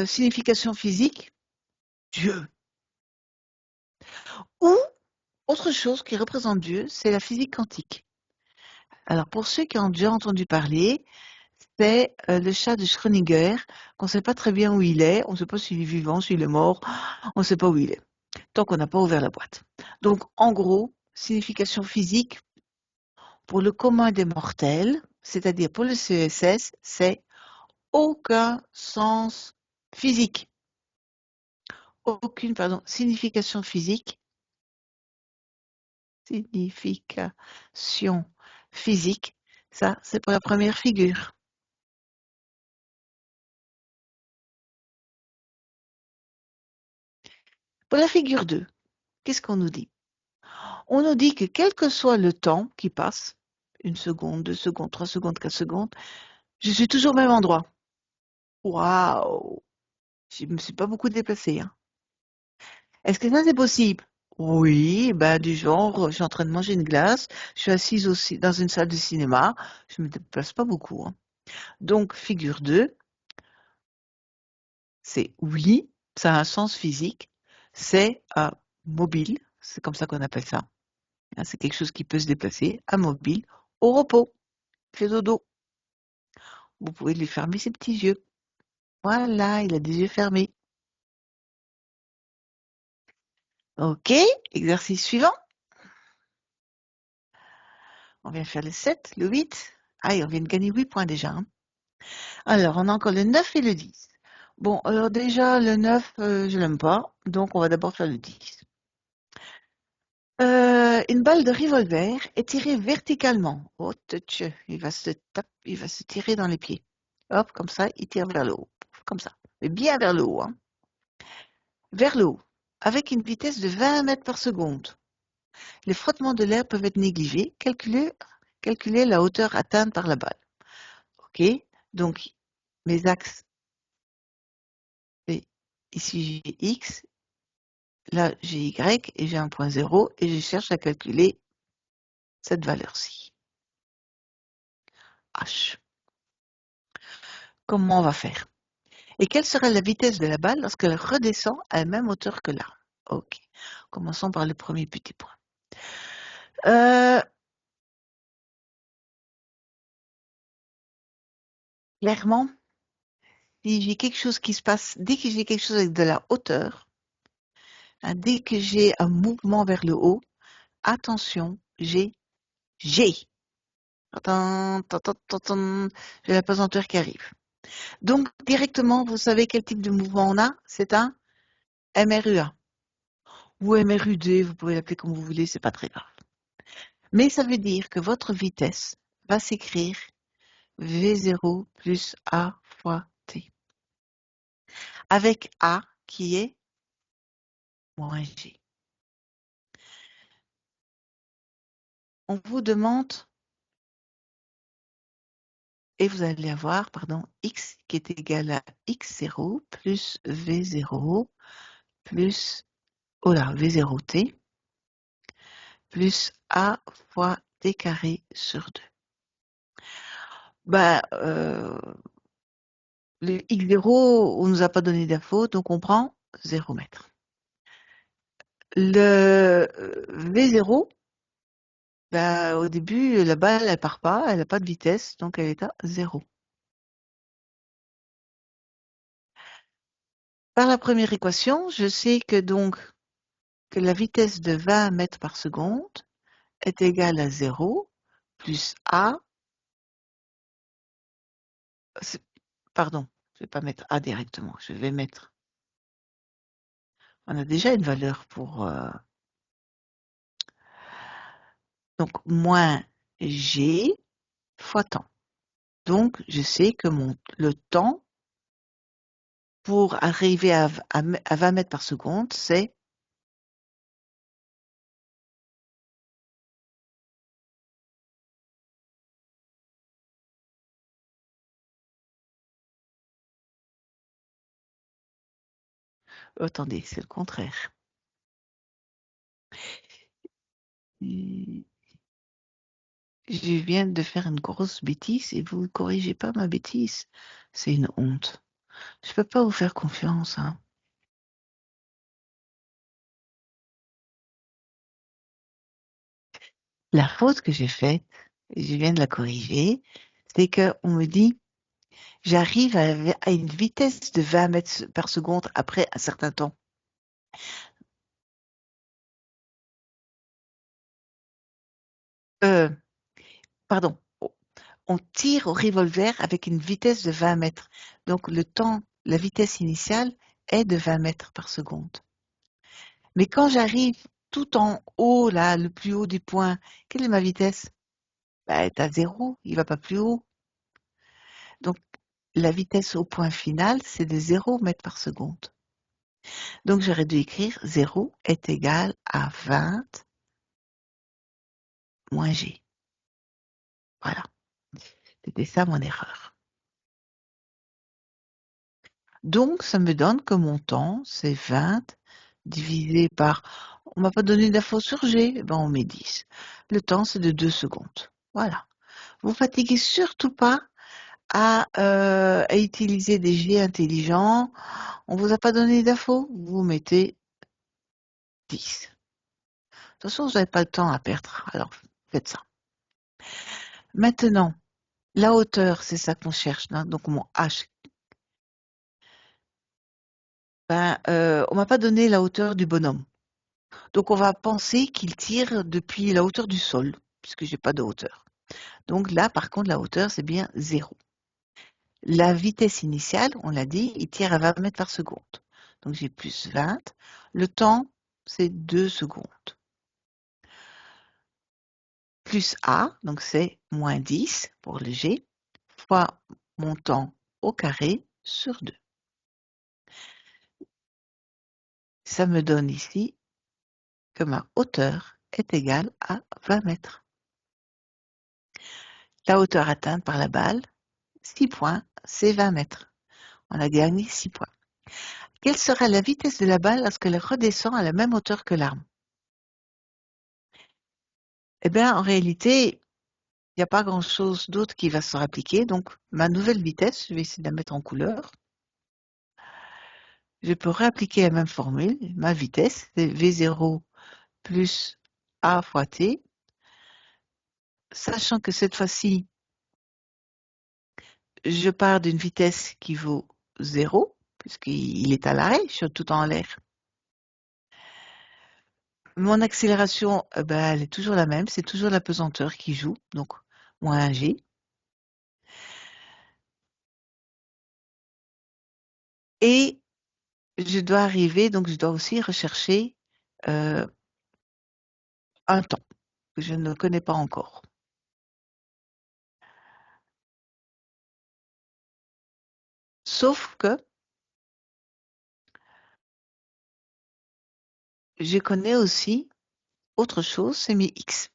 [SPEAKER 1] signification physique, Dieu. Ou autre chose qui représente Dieu, c'est la physique quantique. Alors, pour ceux qui ont déjà entendu parler, c'est le chat de Schrödinger, qu'on ne sait pas très bien où il est, on ne sait pas s'il est vivant, s'il est mort, on ne sait pas où il est, tant qu'on n'a pas ouvert la boîte. Donc, en gros, signification physique, pour le commun des mortels, c'est-à-dire pour le CESS, c'est aucun sens physique. Aucune, pardon, signification physique. Signification physique. Ça, c'est pour la première figure. Pour la figure 2, qu'est-ce qu'on nous dit? On nous dit que quel que soit le temps qui passe, 1 seconde, 2 secondes, 3 secondes, 4 secondes, je suis toujours au même endroit. Waouh! Je ne me suis pas beaucoup déplacée, hein. Est-ce que ça, c'est possible? Oui, ben, du genre, je suis en train de manger une glace, je suis assise aussi dans une salle de cinéma, je ne me déplace pas beaucoup, hein. Donc, figure 2, c'est oui, ça a un sens physique, c'est mobile, c'est comme ça qu'on appelle ça, hein. C'est quelque chose qui peut se déplacer, mobile, au repos, fait dodo. Vous pouvez lui fermer ses petits yeux. Voilà, il a des yeux fermés. Ok, exercice suivant. On vient faire le 7, le 8. Ah, et on vient de gagner 8 points déjà, hein. Alors, on a encore le 9 et le 10. Bon, alors déjà, le 9, je l'aime pas, donc on va d'abord faire le 10. Une balle de revolver est tirée verticalement. Oh, tchè, il va se tirer dans les pieds. Hop, comme ça, il tire vers le haut. Comme ça. Mais bien vers le haut, hein. Vers le haut. Avec une vitesse de 20 mètres par seconde. Les frottements de l'air peuvent être négligés. Calculer la hauteur atteinte par la balle. OK? Donc, mes axes, c'est ici j'ai X, là j'ai Y et j'ai un point 0 et je cherche à calculer cette valeur-ci. H. Comment on va faire? Et quelle sera la vitesse de la balle lorsqu'elle redescend à la même hauteur que là? OK. Commençons par le premier petit point. Euh, Clairement, si j'ai quelque chose qui se passe, dès que j'ai quelque chose avec de la hauteur, hein, dès que j'ai un mouvement vers le haut, attention, j'ai G. Tin, tin, tin, tin, tin. J'ai la pesanteur qui arrive. Donc, directement, vous savez quel type de mouvement on a? C'est un MRUA. Ou MRUD, vous pouvez l'appeler comme vous voulez, c'est pas très grave. Mais ça veut dire que votre vitesse va s'écrire V0 plus A fois T. Avec A qui est moins G. On vous demande, et vous allez avoir, pardon, X qui est égal à X0 plus V0 plus, oh là, V0T plus A fois T carré sur 2. Bah, le X0, on ne nous a pas donné d'infos, donc on prend 0 mètre. Le V0, bah, au début, la balle, elle part pas, elle n'a pas de vitesse, donc elle est à 0. Par la première équation, je sais que donc que la vitesse de 20 mètres par seconde est égale à 0 plus A, pardon, je ne vais pas mettre A directement, je vais mettre, on a déjà une valeur pour, donc moins G fois temps. Donc, je sais que le temps pour arriver à 20 mètres par seconde, c'est Attendez, c'est le contraire. Je viens de faire une grosse bêtise et vous ne corrigez pas ma bêtise. C'est une honte. Je peux pas vous faire confiance, hein. La faute que j'ai faite, et je viens de la corriger, c'est qu'on me dit, j'arrive à une vitesse de 20 mètres par seconde après un certain temps. Euh, Pardon. On tire au revolver avec une vitesse de 20 mètres. Donc le temps, la vitesse initiale est de 20 mètres par seconde. Mais quand j'arrive tout en haut, là, le plus haut du point, quelle est ma vitesse? Bah, elle est à zéro, il va pas plus haut. Donc la vitesse au point final, c'est de 0 mètres par seconde. Donc j'aurais dû écrire 0 est égal à 20 moins g. Voilà, c'était ça mon erreur. Donc ça me donne que mon temps, c'est 20 divisé par... On m'a pas donné d'infos sur g, eh ben on met 10. Le temps, c'est de 2 secondes. Voilà. Vous fatiguez surtout pas à utiliser des G intelligents. On vous a pas donné d'infos, vous mettez 10. De toute façon, vous n'avez pas le temps à perdre, alors faites ça. Maintenant, la hauteur, c'est ça qu'on cherche, hein. Donc mon H. On m'a pas donné la hauteur du bonhomme. Donc on va penser qu'il tire depuis la hauteur du sol, puisque j'ai pas de hauteur. Donc là, par contre, la hauteur, c'est bien 0. La vitesse initiale, on l'a dit, il tire à 20 mètres par seconde. Donc j'ai plus 20. Le temps, c'est 2 secondes. Plus A, donc c'est moins 10 pour le G, fois mon temps au carré sur 2. Ça me donne ici que ma hauteur est égale à 20 mètres. La hauteur atteinte par la balle, 6 points, c'est 20 mètres. On a gagné 6 points. Quelle sera la vitesse de la balle lorsqu'elle redescend à la même hauteur que l'arme? Eh bien, en réalité, il n'y a pas grand-chose d'autre qui va se appliquer. Donc, ma nouvelle vitesse, je vais essayer de la mettre en couleur. Je peux réappliquer la même formule. Ma vitesse, c'est V0 plus A fois T. Sachant que cette fois-ci, je pars d'une vitesse qui vaut 0, puisqu'il est à l'arrêt, je suis tout en l'air. Mon accélération, elle est toujours la même, c'est toujours la pesanteur qui joue, donc moins 1 g. Et je dois arriver, donc je dois aussi rechercher un temps que je ne connais pas encore. Sauf que je connais aussi autre chose, c'est mes x.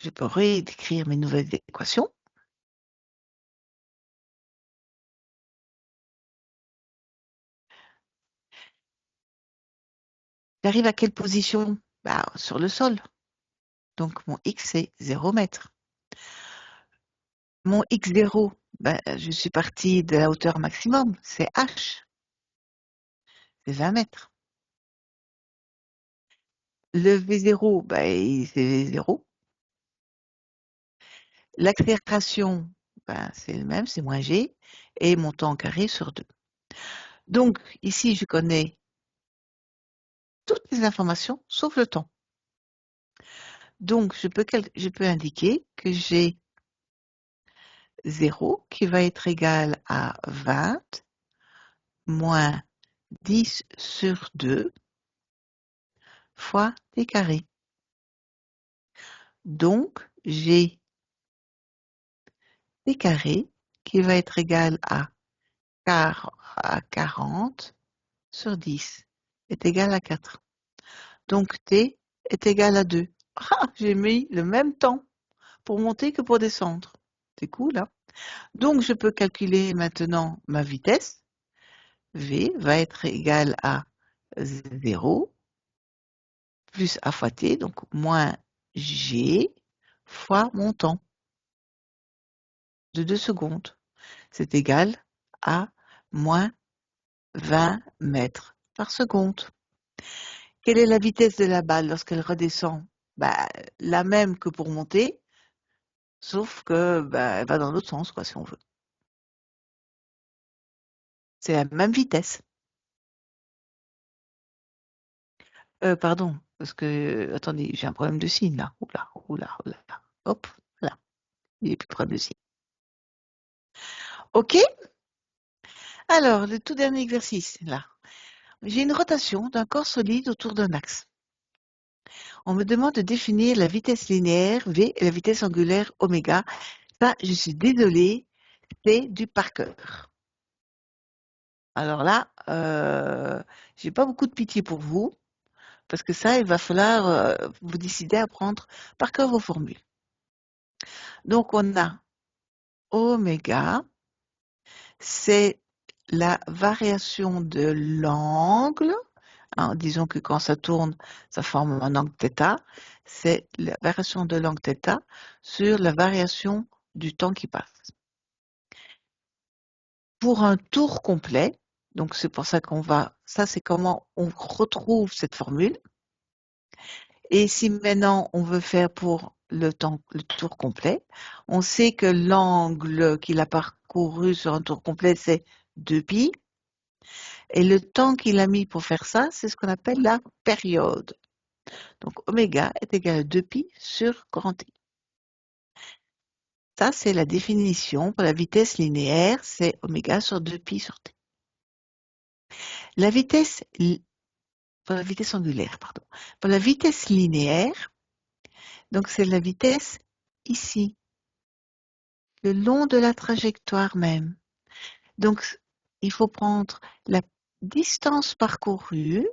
[SPEAKER 1] Je peux réécrire mes nouvelles équations. J'arrive à quelle position? Sur le sol. Donc mon x, c'est 0 mètre. Mon x0, je suis partie de la hauteur maximum, c'est h, c'est 20 mètres. Le V0, c'est 0. L'accélération, c'est le même, c'est moins g, et mon temps carré sur 2. Donc, ici, je connais toutes les informations, sauf le temps. Donc, je peux indiquer que j'ai 0 qui va être égal à 20 moins 10 sur 2 fois t carré. Donc, j'ai t carré qui va être égal à 40 sur 10 est égal à 4. Donc t est égal à 2. Ah, j'ai mis le même temps pour monter que pour descendre. C'est cool, hein? Donc je peux calculer maintenant ma vitesse. V va être égal à 0 plus A fois T, donc moins G fois mon temps de 2 secondes. C'est égal à moins 20 mètres par seconde. Quelle est la vitesse de la balle lorsqu'elle redescend? Bah, la même que pour monter, sauf que bah, elle va dans l'autre sens, quoi, si on veut. C'est la même vitesse. Pardon, parce que attendez, j'ai un problème de signe là. Oula, oula, oula. Hop, là. Il n'y a plus de problème de signe. OK? Alors, le tout dernier exercice, là. J'ai une rotation d'un corps solide autour d'un axe. On me demande de définir la vitesse linéaire V et la vitesse angulaire oméga. Ça, je suis désolée, c'est du par cœur. Alors là, j'ai pas beaucoup de pitié pour vous, parce que ça, il va falloir vous décider à prendre par cœur vos formules. Donc, on a oméga, c'est la variation de l'angle. Hein, disons que quand ça tourne, ça forme un angle θ. C'est la variation de l'angle θ sur la variation du temps qui passe. Pour un tour complet, donc c'est pour ça ça c'est comment on retrouve cette formule. Et si maintenant on veut faire pour le tour complet, on sait que l'angle qu'il a parcouru sur un tour complet, c'est 2π. Et le temps qu'il a mis pour faire ça, c'est ce qu'on appelle la période. Donc oméga est égal à 2π sur grand T. Ça, c'est la définition pour la vitesse linéaire, c'est oméga sur 2π sur T. La vitesse, pour la vitesse angulaire, pardon. Pour la vitesse linéaire, donc c'est la vitesse ici, le long de la trajectoire même. Donc, il faut prendre la distance parcourue.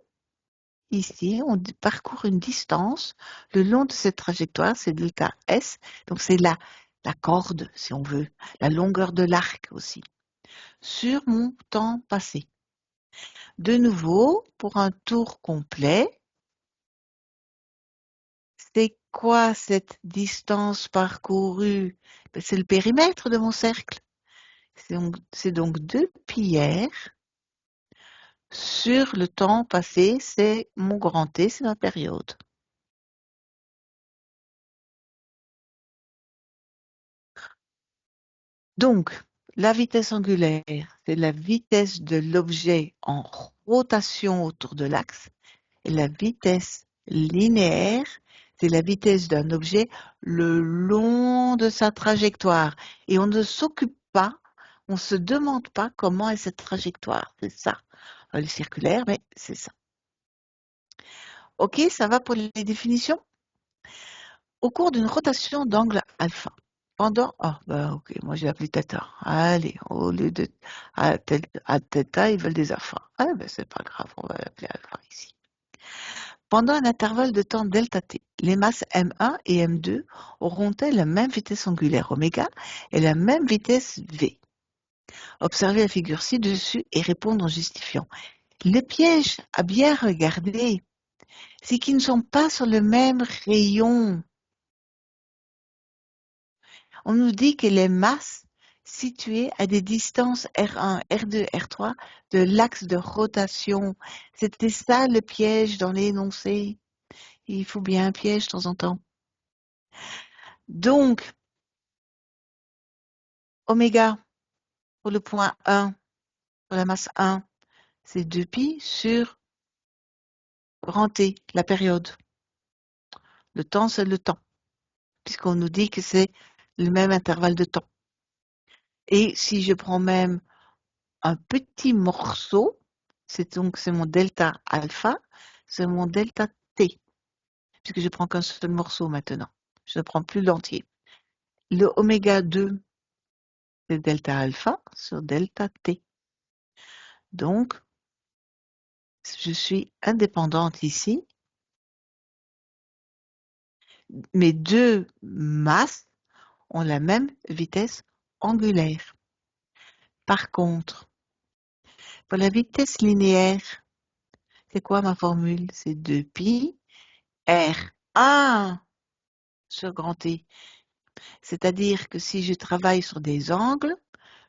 [SPEAKER 1] Ici, on parcourt une distance le long de cette trajectoire, c'est delta S. Donc, c'est la corde, si on veut, la longueur de l'arc aussi, sur mon temps passé. De nouveau, pour un tour complet, c'est quoi cette distance parcourue? C'est le périmètre de mon cercle. C'est donc 2πr sur le temps passé, c'est mon grand T, c'est ma période. Donc, la vitesse angulaire, c'est la vitesse de l'objet en rotation autour de l'axe. Et la vitesse linéaire, c'est la vitesse d'un objet le long de sa trajectoire. Et on ne s'occupe pas, on ne se demande pas comment est cette trajectoire. C'est ça. Elle est circulaire, mais c'est ça. OK, ça va pour les définitions? Au cours d'une rotation d'angle alpha, ok, moi j'ai appelé θ. Allez, au lieu de à θ, ils veulent des alpha. Ah, ben c'est pas grave, on va l'appeler alpha ici. Pendant un intervalle de temps delta t, les masses M1 et M2 auront-elles la même vitesse angulaire oméga et la même vitesse V? Observez la figure ci-dessus et répondre en justifiant. Le piège à bien regarder, c'est qu'ils ne sont pas sur le même rayon. On nous dit que les masses situées à des distances R1, R2, R3 de l'axe de rotation, c'était ça le piège dans l'énoncé. Il faut bien un piège de temps en temps. Donc, oméga pour le point 1, pour la masse 1, c'est 2π sur grand T, la période. Le temps, c'est le temps, puisqu'on nous dit que c'est le même intervalle de temps. Et si je prends même un petit morceau, c'est mon delta alpha, c'est mon delta t, puisque je prends qu'un seul morceau maintenant. Je ne prends plus l'entier. Le oméga 2, c'est delta alpha sur delta t. Donc, je suis indépendante ici. Mes deux masses ont la même vitesse angulaire. Par contre, Pour la vitesse linéaire, c'est quoi ma formule? C'est 2pi R1 sur grand T. C'est-à-dire que si je travaille sur des angles,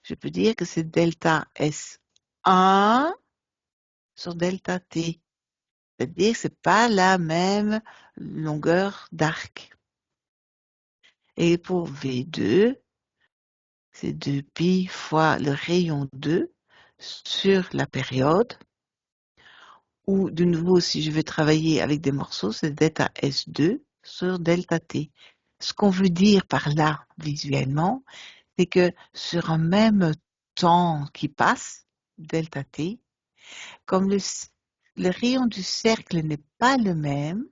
[SPEAKER 1] je peux dire que c'est delta S1 sur delta T. C'est-à-dire que c'est pas la même longueur d'arc. Et pour V2, c'est 2pi fois le rayon 2 sur la période. Ou de nouveau, si je veux travailler avec des morceaux, c'est delta S2 sur delta T. Ce qu'on veut dire par là, visuellement, c'est que sur un même temps qui passe, delta T, comme le rayon du cercle n'est pas le même,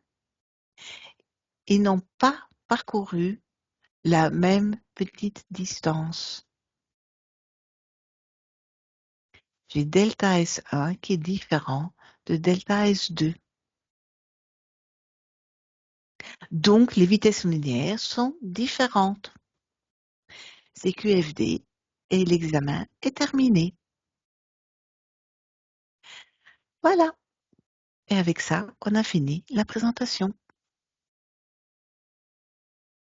[SPEAKER 1] ils n'ont pas parcouru la même petite distance. J'ai delta S1 qui est différent de delta S2. Donc, les vitesses linéaires sont différentes. C'est QFD et l'examen est terminé. Voilà. Et avec ça, on a fini la présentation.